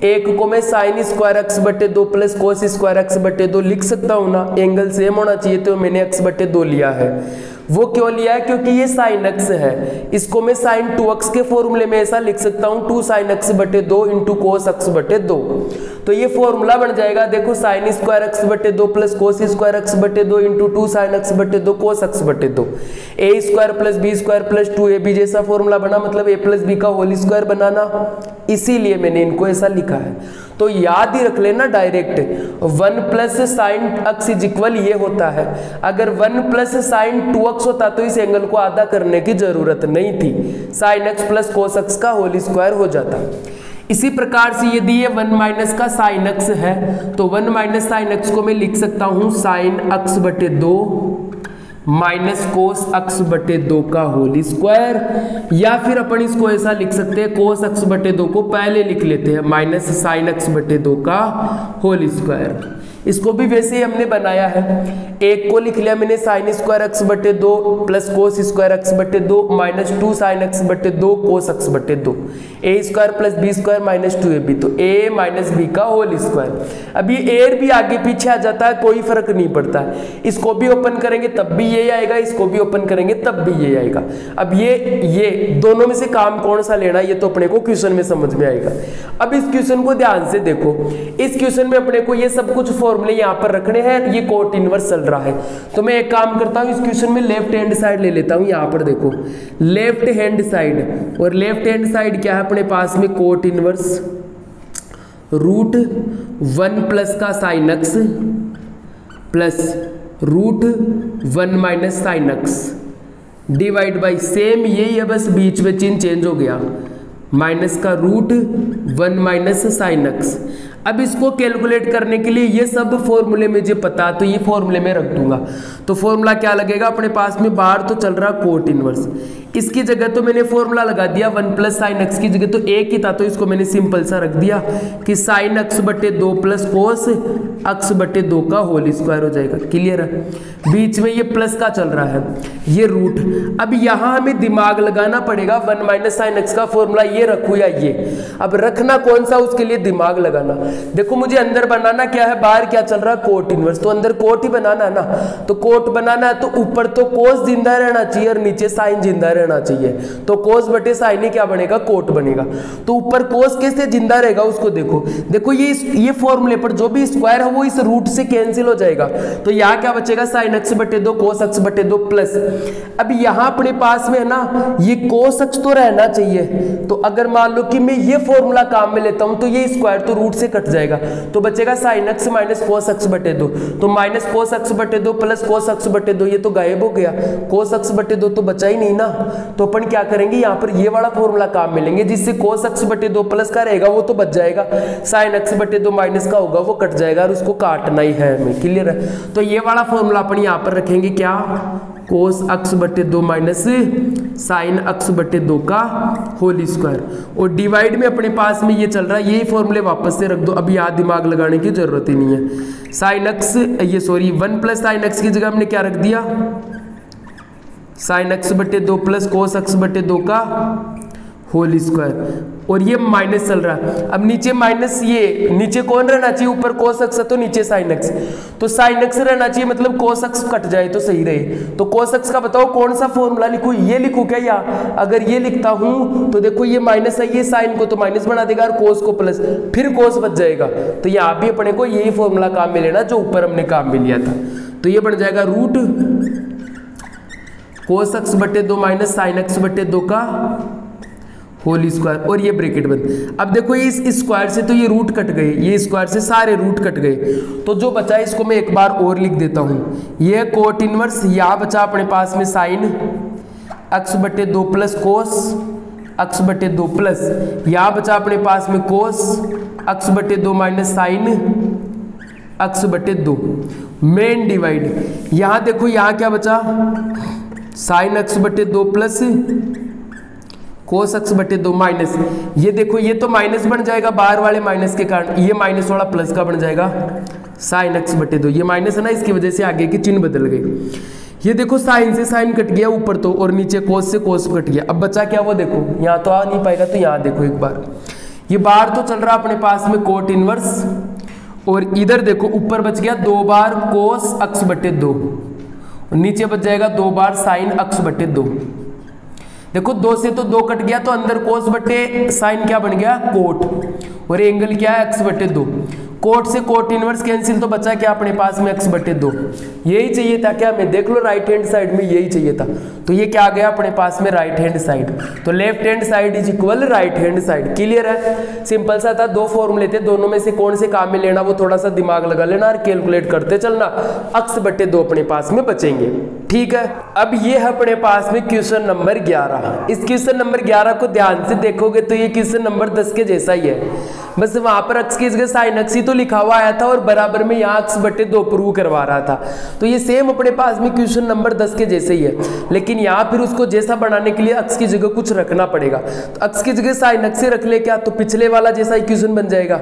एक को मैं साइन स्क्वायर एक्स बटे 2 प्लस कोस स्क्वायर एक्स बटे 2 लिख सकता हूं ना। एंगल सेम होना चाहिए, तो मैंने एक्स बटे 2 लिया है। वो क्यों लिया है? क्योंकि ये साइन एक्स है। इसको मैं साइन 2x के फॉर्मूले में ऐसा लिख सकता हूं, 2 साइन एक्स बटे 2 इंटू कोस एक्स बटे 2। तो ये फॉर्मूला बन जाएगा, देखो साइन स्क्वायर एक्स बटे 2 प्लस कोस स्क्वायर एक्स बटे 2 इंटू 2 साइन एक्स बटे 2 कोस एक्स बटे 2। A square plus b square plus 2ab जैसा फॉर्मूला बना, मतलब a प्लस बी का होल स्क्वायर बनाना। इसीलिए मैंने इनको ऐसा लिखा है। तो याद ही रख लेना direct 1 plus sine x is equal ये होता है। अगर 1 प्लस साइन 2x होता तो इस एंगल को आधा करने की जरूरत नहीं थी, sign x plus cos x का होल स्क्वायर हो जाता। इसी प्रकार से यदि ये 1 माइनस का साइन एक्स है तो 1 माइनस साइन एक्स को मैं लिख सकता हूं साइन एक्स बटे 2 माइनस कोस एक्स बटे 2 का होल स्क्वायर, या फिर अपन इसको ऐसा लिख सकते हैं कोस एक्स बटे 2 को पहले लिख लेते हैं माइनस साइन एक्स बटे 2 का होल स्क्वायर। इसको भी वैसे ही हमने बनाया है, एक को लिख लिया मैंने साइन स्क्वायर एक्स बटे 2 प्लस कोस स्क्वायर एक्स बटे 2 माइनस 2 साइन एक्स बटे 2 कोस एक्स बटे 2, a square plus b square minus 2ab, तो a माइनस बी का होल स्क्वायर। अब ये a भी आगे पीछे आ जाता है, कोई फर्क नहीं पड़ता है, इसको भी ओपन करेंगे तब भी ये आएगा, इसको भी ओपन करेंगे तब भी ये आएगा। अब ये दोनों में से काम कौन सा लेना ये तो अपने को क्वेश्चन में समझ में आएगा। अब इस क्वेश्चन को ध्यान से देखो, इस क्वेश्चन में अपने को ये सब कुछ फॉर्मूले यहाँ पर रखने हैं, ये कोट इनवर्स चल रहा है। तो मैं एक काम करता हूँ, इस क्वेश्चन में लेफ्ट हैंड साइड ले लेता हूँ। यहाँ पर देखो लेफ्ट हैंड साइड, और लेफ्ट हैंड साइड क्या है अपने पास में कोट इनवर्स रूट 1 प्लस का sine x plus root 1 minus sine x divide by same यही है, बस बीच में चिन्ह चेंज हो गया, माइनस का रूट 1 माइनस साइन एक्स। अब इसको कैलकुलेट करने के लिए ये सब फॉर्मूले मुझे पता, तो ये फॉर्मूले में रख दूंगा। तो फॉर्मूला क्या लगेगा अपने पास में, बाहर तो चल रहा कोट इनवर्स, इसकी जगह तो मैंने फॉर्मूला लगा दिया 1 प्लस साइन एक्स की जगह तो एक ही था, तो इसको मैंने सिंपल सा रख दिया कि साइन एक्स बटे 2 प्लस कोस एक्स बटे 2 का होल स्क्वायर हो जाएगा। क्लियर है, बीच में ये प्लस का चल रहा है, ये रूट। अब यहाँ हमें दिमाग लगाना पड़ेगा, 1 माइनस साइन एक्स का फॉर्मूला ये रखूँ या ये, अब रखना कौन सा उसके लिए दिमाग लगाना। देखो मुझे अंदर बनाना क्या है, बाहर क्या चल रहा है कोट इनवर्स, तो अंदर कोट ही बनाना है ना, तो कोट बनाना है तो ऊपर तो कोस जिंदा रहना चाहिए और नीचे साइन जिंदा रहना चाहिए, तो कोस बटे साइन ही क्या बनेगा, कोट बनेगा। तो ऊपर कोस कैसे जिंदा रहेगा उसको देखो ये फॉर्मूले पर जो भी स्क्वायर है वो इस रूट से कैंसिल हो जाएगा, तो यहाँ क्या बचेगा साइन एक्स बटे 2 कोस एक्स बटे 2 प्लस, अब यहाँ अपने पास में है ना ये कोस एक्स तो रहना चाहिए, तो अगर मान लो कि मैं ये फॉर्मूला काम में लेता हूं तो ये स्क्वायर तो रूट से कट जाएगा, तो बचेगा sine x minus cos x बटे 2, तो माइनस कोस एक्स बटे 2 प्लस कोस एक्स बटे 2, ये तो गायब हो गया, कोस एक्स बटे 2 तो बचा ही नहीं ना, तो अपन क्या करेंगे यहाँ पर ये वाला फॉर्मूला काम में लेंगे, जिससे कोस एक्स बटे 2 प्लस का रहेगा वो तो बच जाएगा, साइन एक्स बटे 2 माइनस का होगा वो कट जाएगा और उसको काटना ही है हमें। क्लियर है, तो ये वाला फॉर्मूला अपन यहाँ पर रखेंगे क्या, कोस एक्स बटे 2 माइनस साइन एक्स बटे 2 का होल स्क्वायर, और डिवाइड में अपने पास में ये चल रहा है, यही फॉर्मूले वापस से रख दो, अब यहाँ दिमाग लगाने की जरूरत ही नहीं है। Sine x 1 plus sine x की जगह हमने क्या रख दिया, साइन एक्स बटे 2 प्लस कोस एक्स बटे 2 का होल स्क्वायर, और ये माइनस चल रहा है। अब नीचे माइनस, ये नीचे कौन रहना चाहिए, ऊपर कोस एक्स है तो नीचे साइन एक्स, तो साइन एक्स रहना चाहिए, मतलब कोस एक्स कट जाए तो सही रहे। तो कोस एक्स का बताओ कौन सा फॉर्मूला लिखूं, ये लिखूं क्या, या अगर ये लिखता हूं तो देखो ये माइनस है, ये साइन को तो माइनस बना देगा और कोस को प्लस, फिर कोस बच जाएगा, तो यहाँ भी अपने को यही फॉर्मूला काम में लेना जो ऊपर हमने काम में लिया था, तो ये बन जाएगा रूट कोस एक्स बटे 2 माइनस साइन एक्स बटे 2 का होल स्क्वायर, और ये ब्रैकेट बंद। अब देखो ये इस स्क्वायर से तो ये रूट कट गए, ये स्क्वायर से सारे रूट कट गए, तो जो बचा है इसको मैं एक बार और लिख देता हूँ, ये कोट इनवर्स, यहाँ बचा अपने पास में साइन एक्स बटे 2 प्लस कोस एक्स बटे 2 प्लस, यहाँ बचा अपने पास में कोस एक्स बटे 2 माइनस साइन एक्स बटे 2, मेन डिवाइड, यहाँ देखो यहाँ क्या बचा, साइन एक्स बटे 2 प्लस कोस एक्स बटे 2 माइनस, ये देखो ये तो माइनस बन जाएगा बाहर वाले माइनस के कारण, ये माइनस वाला प्लस का बन जाएगा साइन एक्स बटे 2, ये माइनस है ना इसकी वजह से आगे के चिन्ह बदल गए। ये देखो साइन से साइन कट गया ऊपर तो, और नीचे कोस से कोस कट गया, अब बचा क्या वो देखो, यहाँ तो आ नहीं पाएगा, तो यहाँ देखो एक बार, ये बाहर तो चल रहा अपने पास में कोट इनवर्स, और इधर देखो ऊपर बच गया 2 बार कोस एक्स बटे 2, और नीचे बच जाएगा 2 बार साइन एक्स बटे 2। देखो 2 से तो 2 कट गया, तो अंदर कोस बटे साइन क्या बन गया, कोट, और एंगल क्या है एक्स बटे 2, कोट से कोट इनवर्स कैंसिल, तो बचा क्या अपने पास में x बटे 2। यही चाहिए था क्या हमें, देख लो राइट हैंड साइड में यही चाहिए था, तो ये क्या आ गया अपने पास में राइट हैंड साइड। तो left hand side is equal right hand side. Clear है, सिंपल सा था। दो फॉर्मूले थे, दोनों में से कौन से काम में लेना वो थोड़ा सा दिमाग लगा लेना और कैलकुलेट करते चलना। x बटे 2 अपने पास में बचेंगे। ठीक है, अब ये है अपने पास में क्वेश्चन नंबर 11। इस क्वेश्चन नंबर 11 को ध्यान से देखोगे तो ये क्वेश्चन नंबर 10 के जैसा ही है, बस वहां पर x की जगह साइन x ही तो लिखा हुआ आया था और बराबर में यहाँ x बटे 2 प्रूव करवा रहा था। तो ये सेम अपने पास में क्वेश्चन नंबर 10 के जैसे ही है, लेकिन यहाँ फिर उसको जैसा बनाने के लिए x की जगह कुछ रखना पड़ेगा। तो x की जगह साइन x से रख ले क्या, तो पिछले वाला जैसा ही क्वेश्चन बन जाएगा।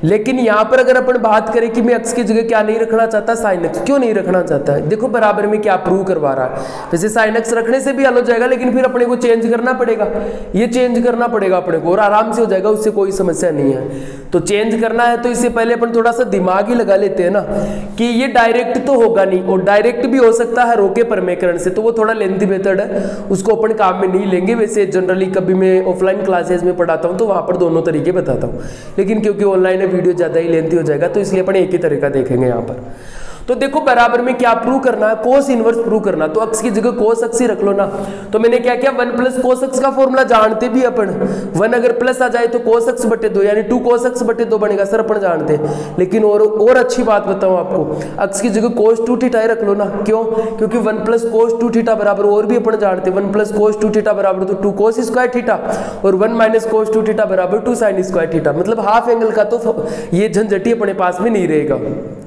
लेकिन यहाँ पर अगर अपन बात करें कि मैं x की जगह क्या नहीं रखना चाहता, साइन x। क्यों नहीं रखना चाहता है, देखो बराबर में क्या प्रूव करवा रहा है। वैसे साइन x रखने से भी हल हो जाएगा, लेकिन फिर अपने को चेंज करना पड़ेगा, ये चेंज करना पड़ेगा अपने को और आराम से हो जाएगा, उससे कोई समस्या नहीं है। तो चेंज करना है तो इससे पहले अपन थोड़ा सा दिमाग ही लगा लेते हैं ना कि ये डायरेक्ट तो होगा नहीं, और डायरेक्ट भी हो सकता है रोके परमेकरण से, तो वो थोड़ा लेंथी मेथड है, उसको अपन काम में नहीं लेंगे। वैसे जनरली कभी मैं ऑफलाइन क्लासेस में पढ़ाता हूँ तो वहाँ पर दोनों तरीके बताता हूँ, लेकिन क्योंकि ऑनलाइन है वीडियो ज़्यादा ही लेंथी हो जाएगा, तो इसलिए अपन एक ही तरीका देखेंगे यहाँ पर। तो देखो बराबर में क्या प्रूव करना है, कोस इनवर्स प्रूव करना। तो x की जगह कोस x ही रख लो ना। तो मैंने क्या किया, 1 प्लस कोस x का फॉर्मूला जानते भी अपन, 1 अगर प्लस आ जाए तो कोस x बटे 2 यानी 2 कोस x बटे 2 बनेगा सर, अपन जानते हैं। लेकिन और अच्छी बात बताऊं आपको, x की जगह कोस 2 थीटा ही रख लो ना। क्यों, क्योंकि 1 प्लस कोस 2 थीटा बराबर, और भी अपन जानते हैं 1 प्लस कोस 2 थीटा बराबर तो 2 कोस स्क्वायर थीटा, और 1 माइनस कोस 2 थीटा बराबर 2 साइन स्क्वायर थीटा। मतलब हाफ एंगल का तो ये झंझटी अपने पास में नहीं रहेगा।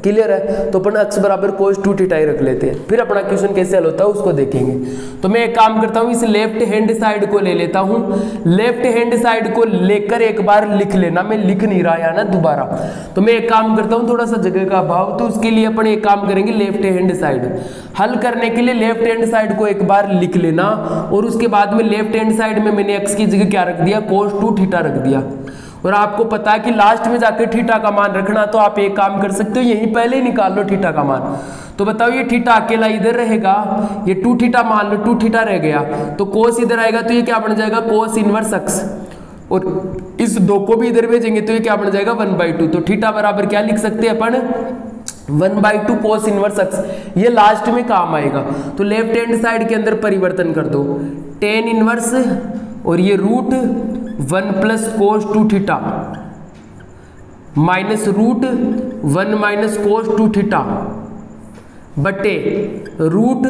क्लियर है, तो अपन x बराबर कोस 2 थीटा ही रख लेते हैं। फिर अपना क्वेश्चन कैसे हल होता है उसको देखेंगे। तो मैं एक काम करता हूँ, इस लेफ्ट हैंड साइड को ले लेता हूँ। लेफ्ट हैंड साइड को लेकर एक बार लिख लेना, मैं लिख नहीं रहा है ना दोबारा। तो मैं एक काम करता हूँ, थोड़ा सा जगह का अभाव, तो उसके लिए अपन एक काम करेंगे, लेफ्ट हैंड साइड हल करने के लिए लेफ्ट हैंड साइड को एक बार लिख लेना, और उसके बाद में लेफ्ट हैंड साइड में मैंने x की जगह क्या रख दिया, कोस 2 थीटा रख दिया। और आपको पता है कि लास्ट में जाकर थीटा का मान रखना, तो आप एक काम कर सकते हो, यहीं पहले ही निकाल लो थीटा का मान। तो बताओ ये थीटा अकेला इधर रहेगा, ये 2 थीटा मान लो, 2 थीटा रह गया, तो कोस इधर आएगा तो ये क्या बन जाएगा, कोस इनवर्स x, और इस 2 को भी इधर भेजेंगे तो ये क्या बन जाएगा 1/2। तो थीटा बराबर क्या लिख सकते हैं अपन, 1/2 कोस इनवर्स x, ये लास्ट में काम आएगा। तो लेफ्ट हैंड साइड के अंदर परिवर्तन कर दो, टेन इनवर्स और ये root 1 plus cos 2 theta minus root 1 minus cos 2 theta बटे root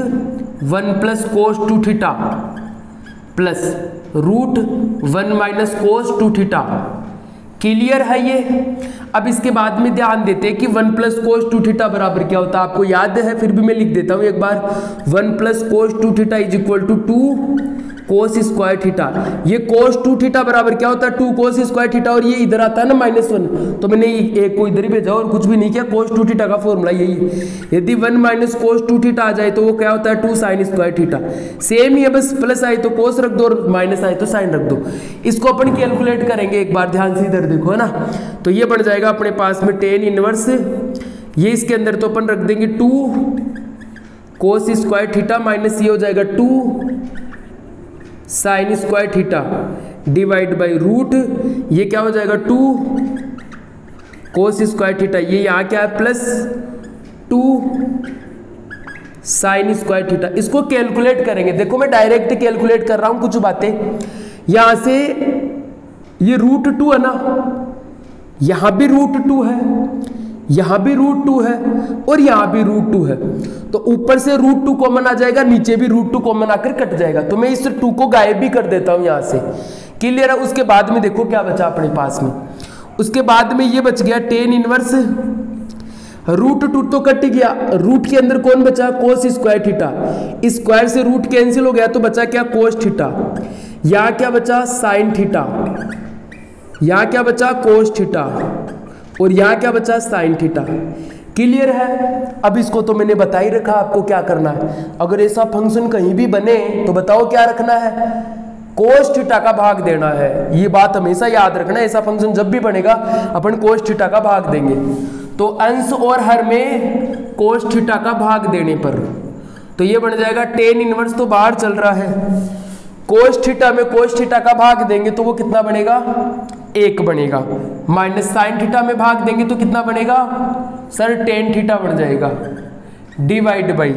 1 plus cos 2 theta plus root 1 minus cos 2 theta. Clear है ये। अब इसके बाद में ध्यान देते हैं कि 1 प्लस कोस 2 थीटा बराबर क्या होता है, आपको याद है, फिर भी मैं लिख देता हूं एक बार। 1 plus cos 2 theta is equal to 2 cos square theta. ये कोस 2 थीटा बराबर क्या होता है, 2 कोस स्क्वायर थीटा, और ये इधर आता है ना -1, तो मैंने एक को इधर ही भेजा और कुछ भी नहीं किया। कोस 2 थीटा का फॉर्मूला यही, यदि 1 माइनस कोस 2 थीटा आ जाए तो वो क्या होता है 2 साइन स्क्वायर थीटा। सेम ही है, बस प्लस आए तो कोस रख दो और माइनस आए तो साइन रख दो। इसको अपन कैलकुलेट करेंगे एक बार, ध्यान से इधर देखो है ना। तो ये बढ़ जाएगा अपने पास में टेन इनवर्स, ये इसके अंदर तो अपन रख देंगे 2 कोस स्क्वायर थीटा माइनस ये हो जाएगा 2 sine square theta divide by root, ये क्या हो जाएगा 2 कोस स्क्वायर थीटा, ये यहाँ क्या है प्लस 2 साइन स्क्वायर थीटा। इसको कैलकुलेट करेंगे। देखो मैं डायरेक्ट कैलकुलेट कर रहा हूं कुछ बातें। यहां से ये रूट 2 है ना, यहां भी रूट 2 है, यहां भी रूट 2 है और यहां भी रूट 2 है, तो ऊपर से रूट 2 कॉमन आ जाएगा, नीचे भी रूट 2 कॉमन आकर कट जाएगा। तो मैं इस 2 को गायब भी कर देता हूं यहां से। क्लियर है। उसके बाद में देखो क्या बचा अपने पास में, उसके बाद में ये बच गया टेन इनवर्स रूट 2 तो कट गया, रूट के अंदर कौन बचा कोस स्क्वायर थीटा, स्क्वायर से रूट कैंसिल हो गया तो बचा क्या कोस थीटा, यहां क्या बचा साइन थीटा, यहां क्या बचा कोस थीटा और यहां क्या बचा साइन थीटा। क्लियर है। अब इसको तो मैंने बता ही रखा आपको क्या करना है। अगर ऐसा फंक्शन कहीं भी बने तो बताओ क्या रखना है, कोस थीटा का भाग देना है। ये बात हमेशा याद रखना, ऐसा फंक्शन जब भी बनेगा अपन कोस थीटा का भाग देंगे। तो अंश और हर में कोस थीटा का भाग देने पर तो ये बन जाएगा टेन इनवर्स, तो बाहर चल रहा है, कोस थीटा में कोस थीटा का भाग देंगे तो वो कितना बनेगा 1 बनेगा, माइनस साइन थीटा में भाग देंगे तो कितना बनेगा सर टेन थीटा बन जाएगा, डिवाइड बाई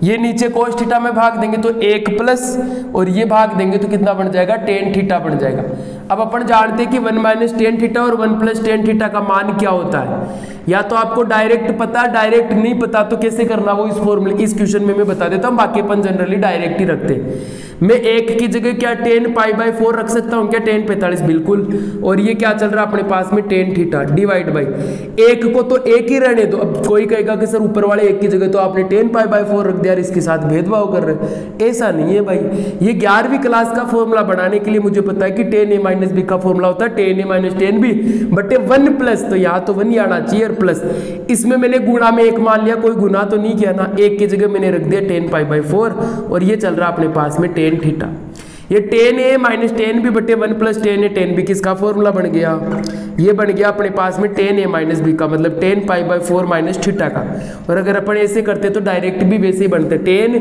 ये नीचे कोस थीटा में भाग देंगे तो 1 प्लस और ये भाग देंगे तो कितना बन जाएगा टेन थीटा बन जाएगा। अब अपन जानते हैं कि 1 माइनस टेन थीटा और 1 प्लस टेन थीटा का मान क्या होता है। या तो आपको डायरेक्ट पता, डायरेक्ट नहीं पता तो कैसे करना वो इस फॉर्मूले इस क्वेश्चन में मैं बता देता हूँ, बाकी अपन जनरली डायरेक्ट ही रखते हैं। मैं 1 की जगह क्या 10 π/4 रख सकता हूँ क्या 10 45 बिल्कुल, और ये क्या चल रहा है अपने पास में टेन थीटा डिवाइड बाई 1 को तो 1 ही रहने दो। अब कोई कहेगा कि सर ऊपर वाले 1 की जगह तो आपने 10 π/4 रख दिया, इसके साथ भेदभाव कर रहे। ऐसा नहीं है भाई, ये 11वीं क्लास का फॉर्मूला बनाने के लिए मुझे पता है कि 10a - b का फॉर्मूला होता है 10a - 10b बटे 1 प्लस, तो यहाँ तो 1 ही आना चाहिए और प्लस इसमें मैंने गुणा में 1 मान लिया, कोई गुना तो नहीं किया ना, 1 की जगह मैंने रख दिया 10 π/4 और ये चल रहा अपने पास में टेन थीटा। ये 10a - 10b बटे 1 प्लस 10a 10b किसका फॉर्मूला बन गया, ये बन गया अपने पास में 10a - b का, मतलब 10 π/4 माइनस थीटा का। और अगर अपन ऐसे करते तो डायरेक्ट भी वैसे ही बनते, 10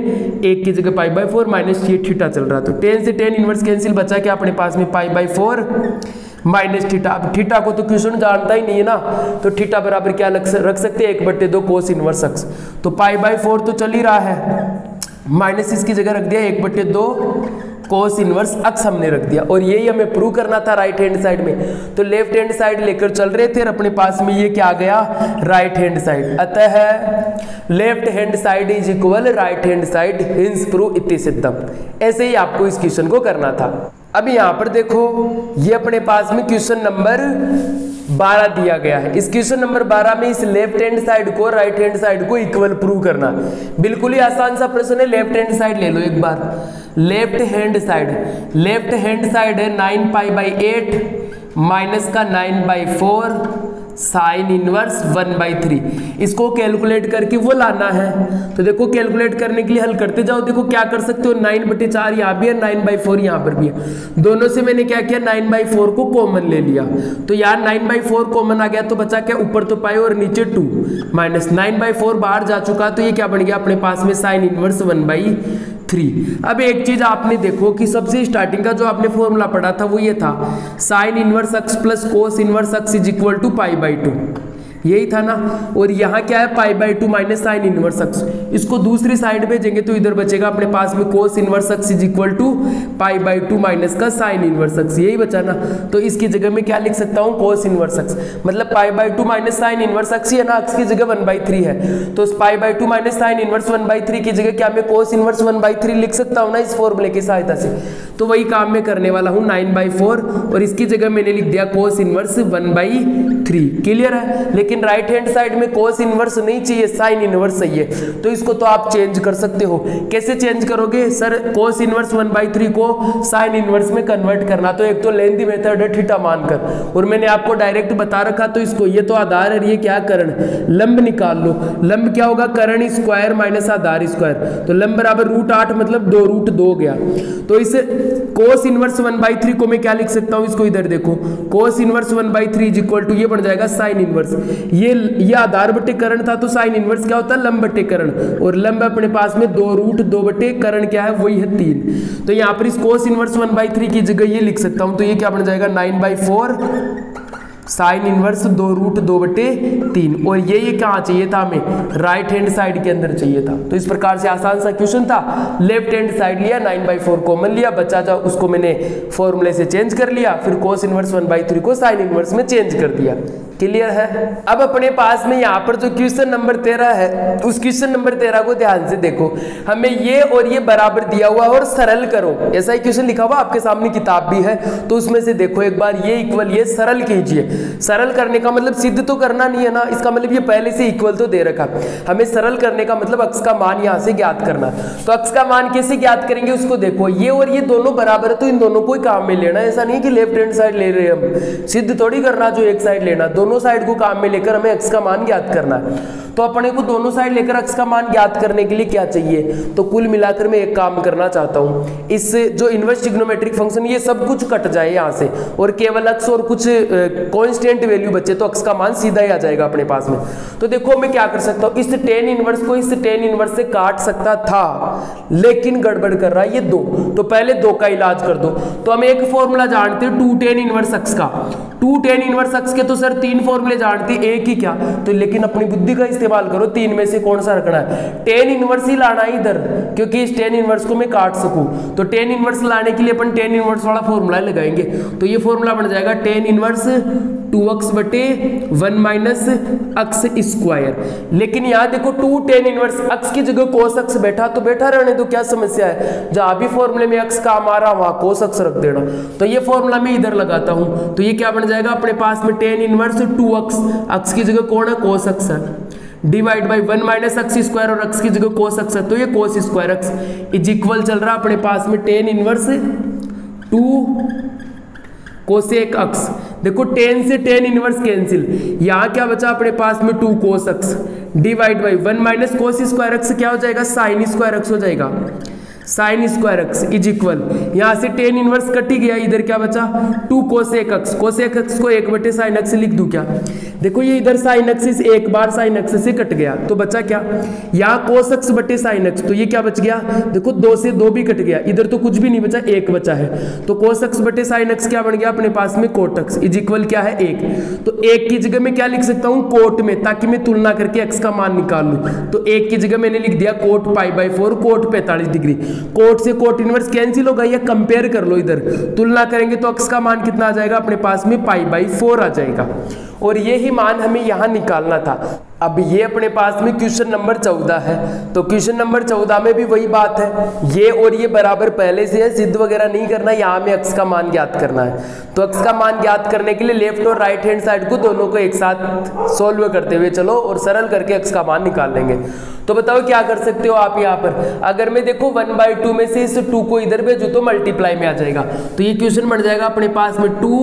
1 की जगह π/4 माइनस ये थीटा चल रहा, तो 10 से 10 इनवर्स कैंसिल, बचा क्या अपने पास में π/4 माइनस थीटा। अब थीटा को तो क्वेश्चन जानता ही नहीं है ना, तो थीटा बराबर क्या रख सकते हैं 1/2 कोस इनवर्स अक्स, तो π/4 तो चल ही रहा है, माइनस इसकी जगह रख दिया 1/2 कोस इनवर्स अक्स हमने रख दिया। और यही हमें प्रूव करना था राइट हैंड साइड में, तो लेफ्ट हैंड साइड लेकर चल रहे थे और अपने पास में ये क्या आ गया राइट हैंड साइड, अतः left hand side is equal right hand side, hints prove इति सिद्धम। ऐसे ही आपको इस क्वेश्चन को करना था। अब यहाँ पर देखो ये अपने पास में क्वेश्चन नंबर 12 दिया गया है। इस क्वेश्चन नंबर 12 में इस लेफ्ट हैंड साइड को राइट हैंड साइड को इक्वल प्रूव करना, बिल्कुल ही आसान सा प्रश्न है। लेफ्ट हैंड साइड ले लो एक बार, लेफ्ट हैंड साइड है 9π/8 माइनस का 9/4 साइन इनवर्स 1/3, इसको कैलकुलेट करके वो लाना है। तो देखो कैलकुलेट करने के लिए हल करते जाओ, देखो क्या कर सकते हो 9/4 यहाँ भी है 9/4 यहाँ पर भी है, दोनों से मैंने क्या किया 9/4 को कॉमन ले लिया, तो यहाँ 9/4 कॉमन आ गया तो बचा क्या ऊपर तो पाई और नीचे 2 माइनस 9/4 बाहर जा चुका, तो ये क्या बन गया अपने पास में साइन इनवर्स 1/3। अब एक चीज आपने देखो कि सबसे स्टार्टिंग का जो आपने फॉर्मूला पढ़ा था वो ये था sine inverse x plus cos inverse x is equal to π/2, यही था ना। और यहाँ क्या है π/2 माइनस साइन इनवर्स अक्स, इसको दूसरी साइड भेजेंगे तो इधर बचेगा अपने पास में cos inverse x is equal to π/2 minus का साइन इनवर्स अक्स, यही बचा ना। तो इसकी जगह में क्या लिख सकता हूँ कोस इनवर्स अक्स, मतलब π/2 माइनस साइन इनवर्स अक्स ही है ना, अक्स की जगह 1/3 है, तो π/2 माइनस साइन इनवर्स 1/3 की जगह क्या मैं कोस इनवर्स 1/3 लिख सकता हूँ ना इस फॉर्मूले की सहायता से। तो वही काम मैं करने वाला हूँ 9/4 और इसकी जगह मैंने लिख दिया कोस इनवर्स 1/3, क्लियर है। लेकिन राइट हैंड साइड में कोस इनवर्स नहीं चाहिए, साइन इनवर्स चाहिए, तो इसको तो आप चेंज कर सकते हो। कैसे चेंज करोगे सर, कोस इनवर्स 1/3 को साइन इनवर्स में कन्वर्ट करना, तो एक तो लेंथी मेथड है थीटा मानकर, और मैंने आपको डायरेक्ट बता रखा, तो इसको ये तो आधार है, ये क्या करण लंब निकाल लो, लंब क्या होगा करण स्क्वायर माइनस आधार स्क्वायर, तो लंब बराबर √8 मतलब 2√2 गया। तो इस कोस इनवर्स 1/3 को मैं क्या लिख सकता हूँ, इसको इधर देखो cos inverse 1/3 is equal to ये बन जाएगा साइन इनवर्स, ये आधार बटे करण था तो साइन इनवर्स क्या होता है लंब बटे करण, और लंब अपने पास में 2√2 बटे करण क्या है वही है 3, तो यहाँ पर इस कोस इनवर्स 1/3 की जगह ये लिख सकता हूँ, तो ये क्या बन जाएगा 9/4 साइन इनवर्स 2√2 बटे 3, और ये कहाँ चाहिए था हमें राइट हैंड साइड के अंदर चाहिए था। तो इस प्रकार से आसान सा क्वेश्चन था, लेफ्ट हैंड साइड लिया 9/4 कॉमन लिया, बचा जा उसको मैंने फॉर्मूले से चेंज कर लिया, फिर कोस इनवर्स 1/3 को साइन इनवर्स में चेंज कर दिया, क्लियर है। अब अपने पास में यहाँ पर जो क्वेश्चन नंबर 13 है, उस क्वेश्चन नंबर 13 को ध्यान से देखो, हमें ये और ये बराबर दिया हुआ और सरल करो, ऐसा ही क्वेश्चन लिखा हुआ आपके सामने किताब भी है, तो उसमें से देखो एक बार ये इक्वल ये सरल कीजिए। सरल करने का मतलब सिद्ध तो करना नहीं है ना, इसका मतलब ये पहले से इक्वल तो दे रखा, हमें सरल करने का मतलब अक्स का मान यहाँ से ज्ञात करना। तो अक्स का मान कैसे ज्ञात करेंगे उसको देखो, ये और ये दोनों बराबर है तो इन दोनों को ही काम में लेना, ऐसा नहीं कि लेफ्ट हैंड साइड ले रहे हैं हम, सिद्ध थोड़ी करना जो एक साइड लेना, दोनों साइड को काम में लेकर हमें अक्स का मान ज्ञात करना है। तो अपने को दोनों साइड लेकर अक्स का मान ज्ञात करने के लिए क्या चाहिए, तो कुल मिलाकर मैं एक काम करना चाहता हूं, इस जो इनवर्स ट्रिग्नोमेट्रिक फंक्शन ये सब कुछ कट जाए यहां से और केवल अक्स और कुछ कांस्टेंट वैल्यू बचे, तो अक्स का मान सीधा ही आ जाएगा अपने पास में। तो देखो मैं क्या कर सकता हूं, इस tan इनवर्स को इस tan इनवर्स से काट सकता था, लेकिन गड़बड़ कर रहा है ये 2, तो पहले 2 का इलाज कर दो। तो हम एक फॉर्मूला जानते हैं 2 tan इनवर्स अक्स का, 2 tan इनवर्स x के तो सर 3 फॉर्मूले जानती, एक ही क्या, तो लेकिन अपनी बुद्धि का इस्तेमाल करो, 3 में से कौन सा रखना है, tan इनवर्स ही लाना है इधर, क्योंकि इस tan इनवर्स को मैं काट सकूं। तो tan इनवर्स लाने के लिए अपन tan इनवर्स वाला फॉर्मूला लगाएंगे, तो ये फॉर्मूला बन जाएगा tan इनवर्स 2x बटे 1 माइनस x स्क्वायर। लेकिन यहाँ देखो 2 tan इनवर्स x की जगह cos x बैठा, तो बैठा रहने दो, क्या समस्या है, जहां भी फॉर्मूले में x काम आ रहा वहां cos x रख देना। तो ये फॉर्मूला मैं इधर लगाता हूं, तो ये क्या बन जाएगा अपने पास में tan इनवर्स 2x, x की जगह कौन है cos x है, divide by 1 minus x square और x की जगह cos x है, तो ये cos square x is equal चल रहा अपने पास में tan इनवर्स 2 कोसेक x। देखो tan से tan इनवर्स कैंसिल, यहाँ क्या बचा अपने पास में 2 cos x divide by 1 minus cos square x क्या हो जाएगा, sin स्क्वायर x हो जाएगा, sin square x is equal, यहाँ से tan इनवर्स कट ही गया, इधर क्या बचा 2 कोसेक x, कोसेक x को 1 बटे sin x लिख दूं क्या, देखो ये इधर sin x से एक बार sin x से कट गया, तो बचा क्या, यहाँ cos x बटे sin x, तो ये क्या बच गया, देखो 2 से 2 भी कट गया, इधर तो कुछ भी नहीं बचा, 1 बचा है, तो cos x बटे sin x क्या बन गया अपने पास में cot x इज इक्वल क्या है 1। तो 1 की जगह मैं क्या लिख सकता हूँ cot में, ताकि मैं तुलना करके x का मान निकाल लूँ, तो 1 की जगह मैंने लिख दिया cot π/4 cot 45 डिग्री। कोट से कोट इनवर्स कैंसिल होगा, या कंपेयर कर लो, इधर तुलना करेंगे तो x का मान कितना आ जाएगा अपने पास में π/4 आ जाएगा, और ये ही मान हमें यहाँ निकालना था। अब ये अपने पास में क्वेश्चन नंबर 14 है, तो क्वेश्चन नंबर 14 में भी वही बात है, ये और ये बराबर पहले से है, सिद्ध वगैरह नहीं करना, यहाँ में x का मान ज्ञात करना है। तो x का मान ज्ञात करने के लिए लेफ्ट और राइट हैंड साइड को दोनों को एक साथ सोल्व करते हुए चलो और सरल करके x का मान निकाल लेंगे। तो बताओ क्या कर सकते हो आप यहाँ पर, अगर मैं देखो 1/2 में से इस 2 को इधर भेजूं तो मल्टीप्लाई में आ जाएगा, तो ये क्वेश्चन बन जाएगा अपने पास में 2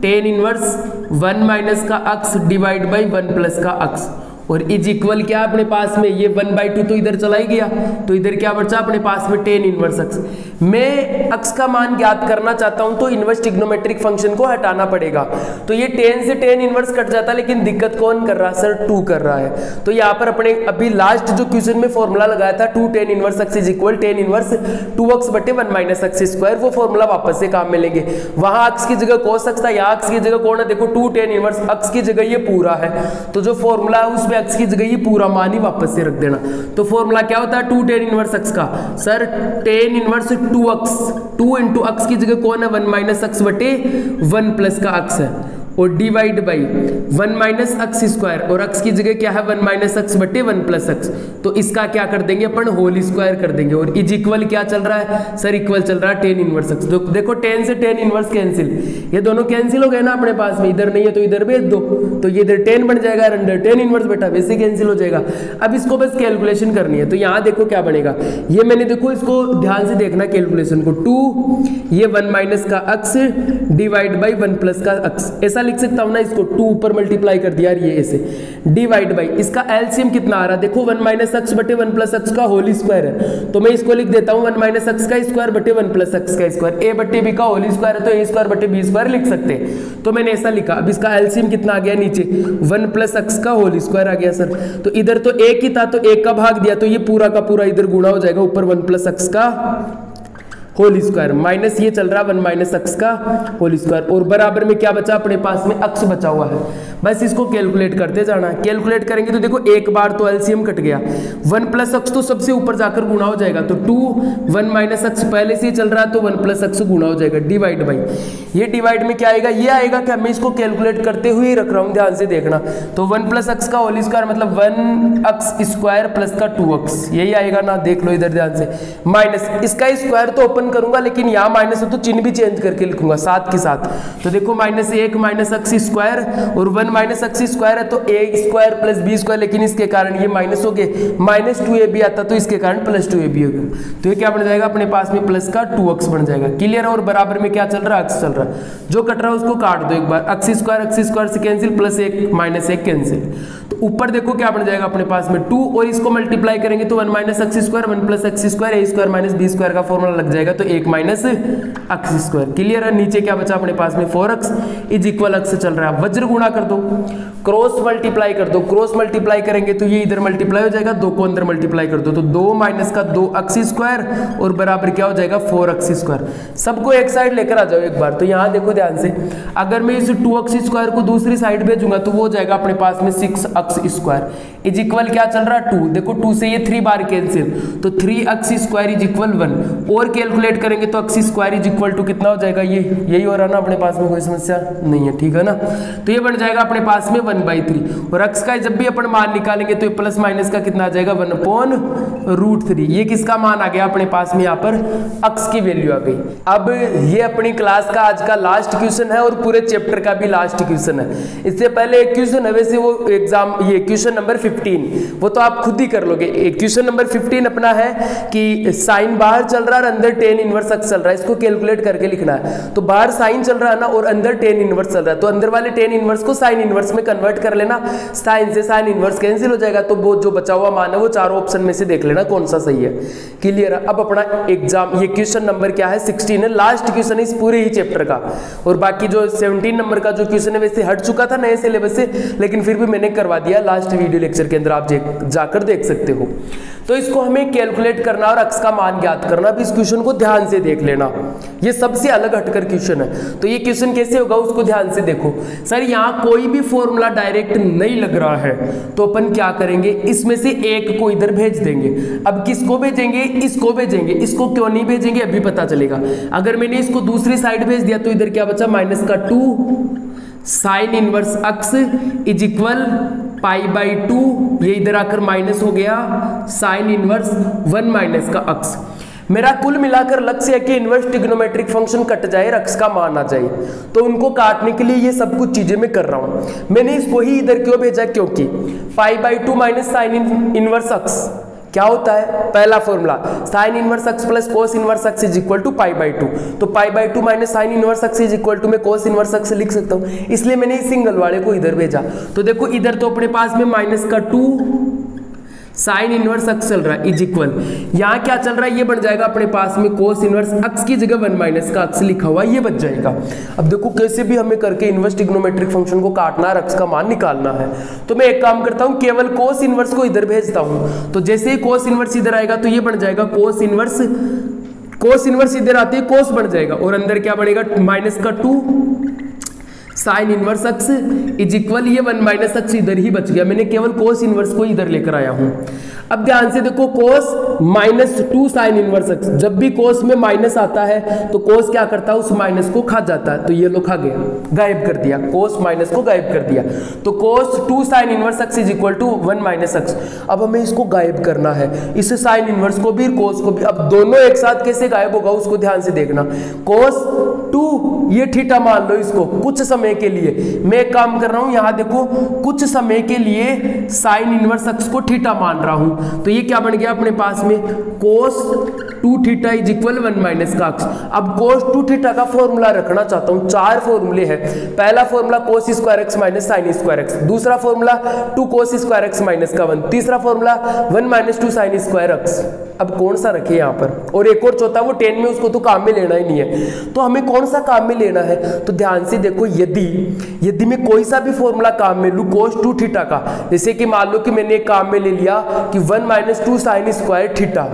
tan इनवर्स 1 माइनस का x डिवाइड बाई 1 प्लस का x, और इज इक्वल क्या अपने पास में ये 1/2 तो इधर चला ही गया, तो इधर क्या बचा अपने पास में tan इनवर्स x। मैं x का मान ज्ञात करना चाहता हूं तो इनवर्स ट्रिग्नोमेट्रिक फंक्शन को हटाना पड़ेगा, तो ये tan से tan इनवर्स कट जाता, लेकिन दिक्कत कौन कर रहा है सर, 2 कर रहा है। तो यहाँ पर अपने अभी लास्ट जो क्वेश्चन में फॉर्मूला लगाया था 2 tan inverse x is equal tan inverse 2x बटे 1 माइनस x स्क्वायर, वो फॉर्मूला वापस से काम में लेंगे। वहां x की जगह cos x था, यहाँ x की जगह कौन है, देखो 2 tan इनवर्स x की जगह ये पूरा है, तो जो फॉर्मूला है उसमें x की जगह ये पूरा मान ही वापस से रख देना। तो फॉर्मूला क्या होता है 2 tan इनवर्स x का, sir tan inverse 2x, 2 into x की जगह कौन है 1 माइनस x बटे 1 प्लस का x है, और divide by 1 minus x square, और x की जगह क्या है 1 माइनस x बटे 1 प्लस x, तो इसका क्या कर देंगे अपन होल स्क्वायर कर देंगे, और इज इक्वल क्या चल रहा है सर, इक्वल चल रहा है tan इनवर्स x। तो देखो tan से tan इनवर्स कैंसिल, ये दोनों कैंसिल हो गए ना अपने पास में, इधर नहीं है तो इधर भेज दो, तो ये इधर tan बन जाएगा, अंडर tan इनवर्स बेटा वैसे कैंसिल हो जाएगा। अब इसको बस कैलकुलेशन करनी है, तो यहाँ देखो क्या बनेगा, ये मैंने देखो इसको ध्यान से देखना कैलकुलेशन को, 2 ये 1 माइनस का x डिवाइड बाई 1 प्लस का x, ऐसा लिख सकता हूं ना इसको, 2 ऊपर मल्टीप्लाई कर दिया ये ऐसे, डिवाइड बाई इसका एलसीएम कितना आ रहा है, देखो 1 माइनस एक्स बटे 1 प्लस एक्स का होल स्क्वायर है, तो मैं इसको लिख देता हूं 1 माइनस एक्स का स्क्वायर बटे 1 प्लस एक्स का स्क्वायर, ए बटे बी का होल स्क्वायर है तो ए स्क्वायर बटे बी स्क्वायर लिख सकते हैं, तो मैंने ऐसा लिखा। अब इसका एलसीएम कितना आ गया नीचे 1 प्लस एक्स का होल स्क्वायर आ गया सर, तो इधर तो एक ही था तो एक का भाग दिया, तो ये पूरा का पूरा इधर गुणा हो जाएगा, ऊपर 1 प्लस एक्स का होल स्क्वायर माइनस ये चल रहा है 1 माइनस एक्स का होल स्क्वायर, और बराबर में क्या बचा अपने पास में x बचा हुआ है, बस इसको कैलकुलेट करते जाना है। कैलकुलेट करेंगे तो देखो एक बार तो एलसीएम कट गया, 1 प्लस एक्स तो सबसे ऊपर जाकर गुणा हो जाएगा, तो 2 1 माइनस एक्स पहले से ही चल रहा है तो 1 प्लस एक्स गुणा हो जाएगा, डिवाइड बाई ये डिवाइड में क्या आएगा, ये आएगा क्या, मैं इसको कैलकुलेट करते हुए ही रख रहा हूँ, ध्यान से देखना, तो 1 प्लस एक्स का होल स्क्वायर मतलब 1 एक्स स्क्वायर प्लस का 2x, यही आएगा ना, देख लो इधर ध्यान से, माइनस इसका स्क्वायर तो ओपन करूंगा लेकिन यहाँ माइनस है तो चिन्ह भी चेंज करके लिखूंगा साथ के साथ, तो देखो माइनस 1 माइनस एक्स स्क्वायर और 1 माइनस एक्स स्क्वायर है तो ए स्क्वायर प्लस बी स्क्वायर, लेकिन इसके कारण ये माइनस हो गए, माइनस 2ab आता तो इसके कारण प्लस 2ab हो गया, तो ये क्या बन जाएगा अपने पास में प्लस का 2x बन जाएगा, क्लियर। और बराबर में क्या चल रहा है x चल रहा है, जो कट रहा है उसको काट दो एक बार, एक्स स्क्वायर से कैंसिल प्लस 1 माइनस 1 कैंसिल, तो ऊपर देखो क्या बन जाएगा अपने पास में 2 और इसको मल्टीप्लाई करेंगे तो 1 minus x square 1 plus x square a square minus b square का फॉर्मूला लग जाएगा, तो 1 माइनस अक्स स्क्वायर। क्लियर है। नीचे क्या बचा अपने पास में 4x इज इक्वल अक्स चल रहा है, वज्र गुणा कर दो, क्रॉस मल्टीप्लाई कर दो, क्रॉस मल्टीप्लाई करेंगे तो ये इधर मल्टीप्लाई हो जाएगा, 2 को अंदर मल्टीप्लाई कर दो तो 2 माइनस का 2 अक्स स्क्वायर और बराबर क्या हो जाएगा 4x स्क्वायर। सबको एक साइड लेकर आ जाओ एक बार। तो यहाँ देखो ध्यान से, अगर मैं इस 2x स्क्वायर को दूसरी साइड भेजूंगा तो वो हो जाएगा अपने पास में 6x स्क्वायर इज इक्वल क्या चल रहा है 2। देखो 2 से ये 3 बार कैंसिल तो 3x स्क्वायर इज इक्वल 1 और कैलकुलेट करेंगे तो x square is equal to कितना हो जाएगा, ये यही हो रहा ना अपने पास में, कोई समस्या नहीं है, ठीक है ना। तो ये बन जाएगा अपने पास में 1/3 और x का जब भी अपन मान निकालेंगे तो प्लस माइनस का कितना आ जाएगा 1/√3। ये किसका मान आ गया अपने पास में, यहाँ पर x की वैल्यू आ गई। अब ये अपनी क्लास का आज का लास्ट क्वेश्चन है और पूरे चैप्टर का भी लास्ट क्वेश्चन है। इससे पहले एक क्वेश्चन है, वैसे वो एग्जाम ये क्वेश्चन नंबर 15 वो तो आप खुद ही कर लोगे। क्वेश्चन नंबर 15 अपना है कि साइन बाहर चल रहा है और अंदर tan इनवर्स x चल रहा है, इसको कैलकुलेट करके लिखना है। तो बाहर साइन चल रहा है ना और अंदर tan इनवर्स चल रहा है, तो अंदर वाले tan इनवर्स को साइन इनवर्स में कन्वर्ट कर लेना, साइन से साइन इनवर्स कैंसिल हो जाएगा। तो वो जो बचा हुआ मान है वो चारों ऑप्शन में से देख लेना कौन सा सही है। क्लियर है। अब अपना एग्जाम ये क्वेश्चन नंबर क्या है 16 है, लास्ट क्वेश्चन है इस पूरे ही चैप्टर का। और बाकी जो 17 नंबर का जो क्वेश्चन है वैसे हट चुका था नए सिलेबस से, लेकिन फिर भी मैंने करवा दिया लास्ट वीडियो लेक्चर के अंदर, आप जाकर देख सकते हो। तो इसको हमें कैलकुलेट करना और x का मान ज्ञात करना। अब इस क्वेश्चन को ध्यान से देख लेना, ये सबसे अलग हटकर क्वेश्चन है। तो ये क्वेश्चन कैसे होगा उसको ध्यान से देखो। सर यहाँ कोई भी फॉर्मूला डायरेक्ट नहीं लग रहा है तो अपन क्या करेंगे, इसमें से एक को इधर भेज देंगे। अब किसको भेजेंगे, इसको भेजेंगे। इसको क्यों नहीं भेजेंगे अभी पता चलेगा। अगर मैंने इसको दूसरी साइड भेज दिया तो इधर क्या बचा माइनस का 2 sine inverse x is equal π/2, ये इधर आकर माइनस हो गया साइन इनवर्स 1 माइनस का x। मेरा कुल मिलाकर लक्ष्य है कि इनवर्स ट्रिग्नोमेट्रिक फंक्शन कट जाए और x का मान आ जाए। तो उनको काटने के लिए ये सब कुछ चीजें मैं कर रहा हूं। मैंने इसको ही इधर क्यों भेजा, क्योंकि π/2 माइनस साइन इनवर्स x क्या होता है, पहला formula sine inverse x plus cos inverse x is equal to π/2। तो π/2 minus sine inverse x is equal to मैं कोस इनवर्स x लिख सकता हूं, इसलिए मैंने इस सिंगल वाले को इधर भेजा। तो देखो इधर तो अपने पास में माइनस का 2 साइन इनवर्स x चल रहा है इज इक्वल, यहाँ क्या चल रहा है, ये बन जाएगा अपने पास में कोस इनवर्स x की जगह 1 माइनस का x लिखा हुआ ये बच जाएगा। अब देखो कैसे भी हमें करके इनवर्स ट्रिग्नोमेट्रिक फंक्शन को काटना है, x का मान निकालना है। तो मैं एक काम करता हूँ, केवल कोस इनवर्स को इधर भेजता हूँ। तो जैसे ही कोस इनवर्स इधर आएगा तो ये बन जाएगा कोस इनवर्स इधर आते ही कोस बन जाएगा और अंदर क्या बनेगा माइनस का 2 sine inverse x is equal, ये 1 माइनस x इधर ही बच गया, मैंने केवल कोस इनवर्स को इधर लेकर आया हूं। अब ध्यान से देखो कोस माइनस 2 साइन इनवर्स x, जब भी कोस में माइनस आता है तो कोस क्या करता है, उस माइनस को खा जाता है। तो ये लो खा गया, गायब कर दिया, कोस माइनस को गायब कर दिया। तो cos 2 sine inverse x is equal to 1 minus x। अब हमें इसको गायब करना है, इस साइन इनवर्स को भी कोस को भी। अब दोनों एक साथ कैसे गायब होगा उसको ध्यान से देखना। कोस 2 ये थीटा मान लो इसको कुछ समय के लिए, मैं एक काम कर रहा हूं यहाँ देखो कुछ समय के लिए साइन इनवर्स x को थीटा मान रहा हूं। तो ये क्या बन गया अपने पास में कोस 2 थीटा इज इक्वल 1 माइनस का x। अब कोस 2 थीटा का फॉर्मूला रखना चाहता हूं, 4 फॉर्मूले हैं। पहला formula cos square x minus sine square x, दूसरा formula 2 cos square x minus का 1, तीसरा formula 1 minus 2 sine square x। अब कौन सा रखे यहाँ पर, और एक और चौथा वो 10 में, उसको तो काम में लेना ही नहीं है। तो हमें कौन सा काम में लेना है, तो ध्यान से देखो यदि मैं कोई सा भी फॉर्मूला काम में लूँ कोस 2 थीटा का, जैसे कि मान लो कि मैंने एक काम में ले लिया कि 1 माइनस 2 साइन स्क्वायर थीटा।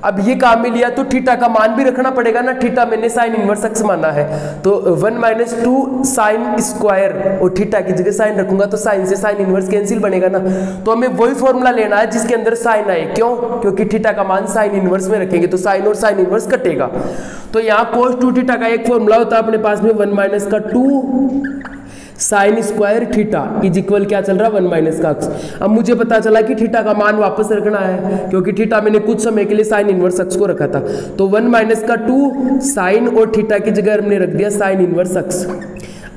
अब ये काम में लिया तो थीटा का मान भी रखना पड़ेगा ना, थीटा मैंने साइन इनवर्स x माना है। तो 1 माइनस 2 साइन स्क्वायर और थीटा की जगह साइन रखूंगा तो साइन से साइन इनवर्स कैंसिल बनेगा ना। तो हमें वही फॉर्मूला लेना है जिसके अंदर साइन आए, क्यों, क्योंकि थीटा का मान साइन इनवर्स में रखेंगे तो साइन और साइन इनवर्स कटेगा। तो यहाँ कोस 2 थीटा का एक फॉर्मूला होता है अपने पास में 1 माइनस का 2 sine square theta is equal क्या चल रहा है 1 माइनस का x। अब मुझे पता चला कि थीटा का मान वापस रखना है, क्योंकि थीटा मैंने कुछ समय के लिए साइन इनवर्स x को रखा था। तो 1 माइनस का 2 साइन और थीटा की जगह हमने रख दिया साइन इनवर्स x।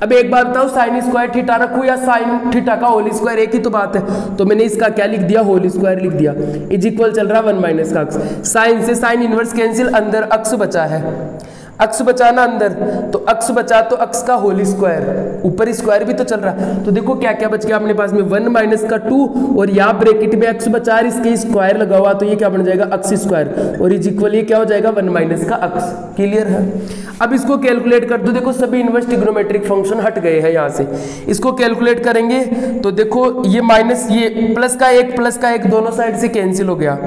अब एक बात बताओ, साइन स्क्वायर थीटा रखूं या साइन थीटा का होल स्क्वायर, एक ही तो बात है। तो मैंने इसका क्या लिख दिया, होल स्क्वायर लिख दिया, इज इक्वल चल रहा है 1 माइनस का x। साइन से साइन इनवर्स कैंसिल, अंदर x बचा है। अक्स बचा ना अंदर, तो अक्स बचा तो अक्स का होल स्क्वायर, ऊपर स्क्वायर भी तो चल रहा है। तो देखो क्या क्या बच गया अपने पास में 1 माइनस का 2 और यहाँ ब्रैकेट में अक्स बचा है, इसके स्क्वायर लगा हुआ, तो ये क्या बन जाएगा अक्स स्क्वायर और इज इक्वल ये क्या हो जाएगा 1 माइनस का अक्स। क्लियर है। अब इसको कैलकुलेट कर दो। देखो सभी इनवर्स ट्रिग्नोमेट्रिक फंक्शन हट गए हैं यहाँ से। इसको कैलकुलेट करेंगे तो देखो ये माइनस ये प्लस का एक दोनों साइड से कैंसिल हो गया।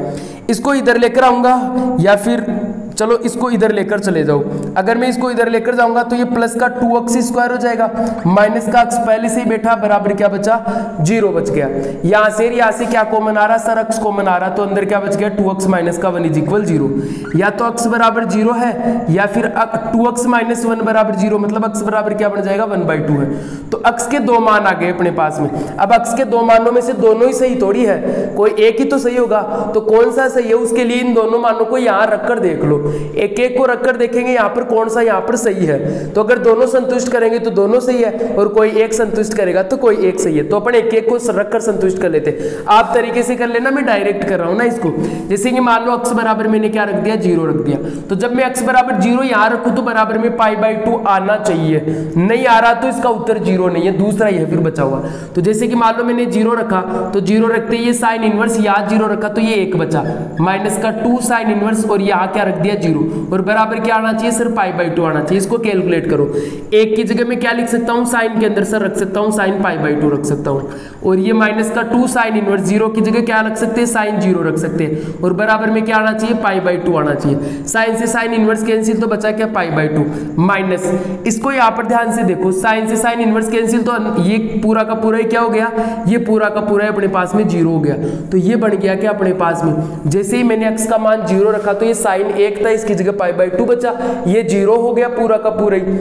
इसको इधर लेकर आऊंगा या फिर चलो इसको इधर लेकर चले जाओ। अगर मैं इसको इधर लेकर जाऊंगा तो ये प्लस का 2x स्क्वायर हो जाएगा, माइनस का अक्स पहले से ही बैठा, बराबर क्या बचा 0 बच गया। यहाँ से क्या कॉमन आ रहा सर, अक्स कॉमन आ रहा, तो अंदर क्या बच गया 2x माइनस का 1 इज इक्वल 0। या तो अक्स बराबर 0 है या फिर 2x माइनस 1 बराबर 0, मतलब अक्स बराबर क्या बन जाएगा 1/2 है। तो अक्स के दो मान आ गए अपने पास में। अब अक्स के दो मानों में से दोनों ही सही थोड़ी है, कोई एक ही तो सही होगा। तो कौन सा सही है उसके लिए इन दोनों मानों को यहाँ रखकर देख लो, एक एक को रखकर देखेंगे यहाँ पर कौन सा यहाँ पर सही है। तो अगर दोनों संतुष्ट करेंगे तो दोनों सही है और कोई एक संतुष्ट करेगा तो कोई एक सही है। तो अपन एक एक को रखकर संतुष्ट कर लेते। आप तरीके से कर लेना, मैं डायरेक्ट कर रहा हूँ ना इसको। जैसे कि मान लो अक्स बराबर मैंने क्या रख दिया 0 रख दिया, तो जब मैं अक्स बराबर 0 यहाँ रखूँ तो बराबर में π/2 आना चाहिए, नहीं आ रहा तो इसका उत्तर 0 नहीं है, दूसरा ही है फिर बचा हुआ। तो जैसे कि मान लो मैंने 0 रखा तो 0 रखते ये साइन इनवर्स, यहाँ 0 रखा तो ये 1 बचा, माइनस का 2 साइन इनवर्स और यहाँ क्या रख दिया 0 और बराबर क्या आना चाहिए सर π/2 आना चाहिए। इसको कैलकुलेट करो। एक की जगह मैं क्या लिख सकता हूँ, साइन के अंदर सर रख सकता हूँ साइन π/2 रख सकता हूँ, और ये माइनस का 2 साइन इनवर्स 0 की जगह क्या रख सकते हैं साइन 0 रख सकते हैं, और बराबर में क्या आना चाहिए π/2 आना चाहिए। साइन से साइन इनवर्स कैंसिल तो बचा क्या π/2 माइनस, इसको यहाँ पर ध्यान से देखो, साइन से साइन इनवर्स कैंसिल तो ये पूरा का पूरा ही क्या हो गया, ये पूरा का पूरा अपने पास में 0 हो गया। तो ये बन गया क्या अपने पास में, जैसे ही मैंने x का मान 0 रखा तो ये साइन 1 था, इसकी जगह π/2 बचा, ये 0 हो गया पूरा का पूरा ही,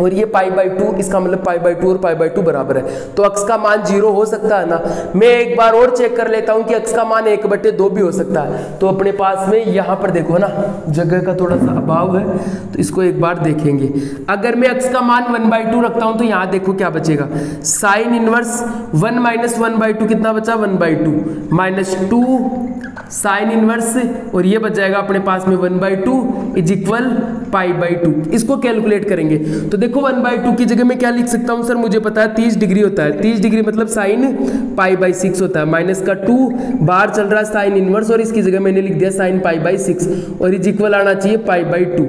और ये π/2, इसका मतलब π/2 और π/2 बराबर है। तो x का मान 0 हो सकता है ना। मैं एक बार और चेक कर लेता हूं कि x का मान 1/2 भी हो सकता है। तो अपने पास में यहाँ पर देखो ना, जगह का थोड़ा सा अभाव है तो इसको एक बार देखेंगे। अगर मैं x का मान 1/2 रखता हूं तो यहाँ देखो क्या बचेगा, साइन इनवर्स 1 माइनस 1/2 कितना बचा 1/2 माइनस 2 साइन इनवर्स, और ये बच जाएगा अपने पास में 1/2 इज इक्वल π/2। इसको कैलकुलेट करेंगे तो देखो 1/2 की जगह में क्या लिख सकता हूं सर, मुझे पता है 30 डिग्री होता है, 30 डिग्री मतलब साइन π/6 होता है, माइनस का 2 बाहर चल रहा है साइन इनवर्स और इसकी जगह मैंने लिख दिया साइन π/6 और इज इक्वल आना चाहिए π/2।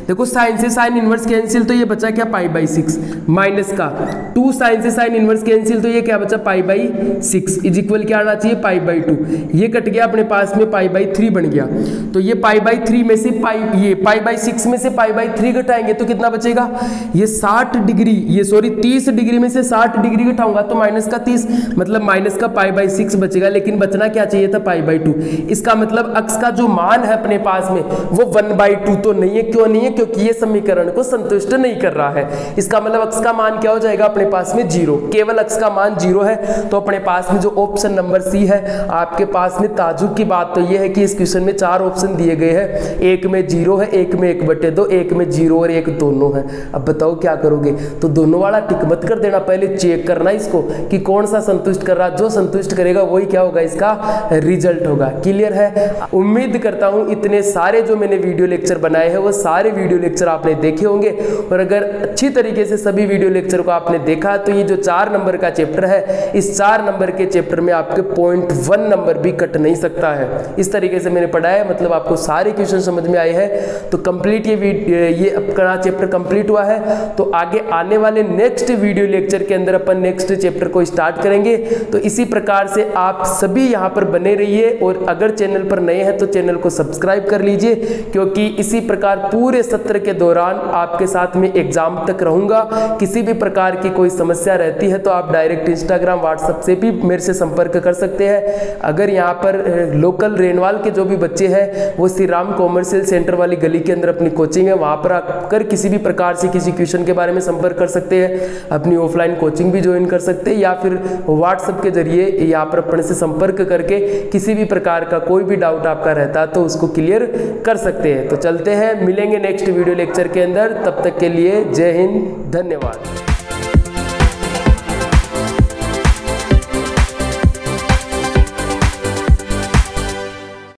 देखो साइन से साइन इनवर्स कैंसिल तो ये बचा क्या π/6 माइनस का 2 साइन से साइन इनवर्स कैंसिल तो ये क्या बचा π/6 इज इक्वल क्या आना चाहिए π/2। ये कट गया अपने पास में π/3 बन गया। तो ये π/3 में से ये π/6 में से π/3 घटाएंगे तो कितना बचेगा, ये 60 डिग्री, ये सॉरी 30 डिग्री में से 60 डिग्री घटाऊंगा तो माइनस का 30, मतलब माइनस का π/6 बचेगा, लेकिन बचना क्या चाहिए था π/2। इसका मतलब x का जो मान है अपने पास में वो 1/2 तो नहीं है। क्यों नहीं है, क्योंकि ये समीकरण को संतुष्ट नहीं कर रहा है। इसका मतलब x का मान क्या हो जाएगा अपने पास में 0, केवल x का मान 0 है। तो अपने पास में जो ऑप्शन नंबर सी है आपके पास में, ताजुब की बात तो ये है कि इस क्वेश्चन में 4 ऑप्शन दिए गए हैं, एक में 0 है, एक में 1/2, एक में 0 और एक दोनों है। अब बताओ क्या करोगे, तो दोनों वाला टिक मत कर देना, पहले चेक करना इसको कि कौन सा संतुष्ट कर रहा, जो संतुष्ट करेगा वही क्या होगा, इसका रिजल्ट होगा। क्लियर है। उम्मीद करता हूं इतने सारे जो मैंने वीडियो लेक्चर बनाए हैं वो सारे वीडियो लेक्चर आपने देखे होंगे, और अगर अच्छी तरीके से सभी वीडियो लेक्चर को आपने देखा तो ये जो 4 नंबर का चैप्टर है, इस 4 नंबर के चैप्टर में आपके 0.1 नंबर भी कट नहीं सकता है। इस तरीके से मैंने पढ़ाया है, मतलब आपको सारे क्वेश्चन समझ में आए हैं। तो कंप्लीट ये अपना चैप्टर कंप्लीट हुआ है। तो आगे आने वाले नेक्स्ट वीडियो लेक्चर के अंदर अपन नेक्स्ट चैप्टर को स्टार्ट करेंगे। तो इसी प्रकार से आप सभी यहाँ पर बने रहिए, और अगर चैनल पर नए हैं तो चैनल को सब्सक्राइब कर लीजिए, क्योंकि इसी प्रकार पूरे सत्र के दौरान आपके साथ में एग्जाम तक रहूंगा। किसी भी प्रकार की कोई समस्या रहती है तो आप डायरेक्ट इंस्टाग्राम व्हाट्सएप से भी मेरे से संपर्क कर सकते हैं। अगर यहाँ पर लोकल रेनवाल के जो भी बच्चे हैं वो श्री राम कॉमर्शियल सेंटर वाली गली के अंदर अपनी कोचिंग है, वहाँ पर आकर किसी भी प्रकार से किसी क्वेश्चन के बारे में संपर्क कर सकते हैं, अपनी ऑफलाइन कोचिंग भी ज्वाइन कर सकते हैं, या फिर व्हाट्सएप के जरिए यहाँ पर अपने से संपर्क करके किसी भी प्रकार का कोई भी डाउट आपका रहता है तो उसको क्लियर कर सकते हैं। तो चलते हैं, मिलेंगे नेक्स्ट वीडियो लेक्चर के अंदर, तब तक के लिए जय हिंद, धन्यवाद।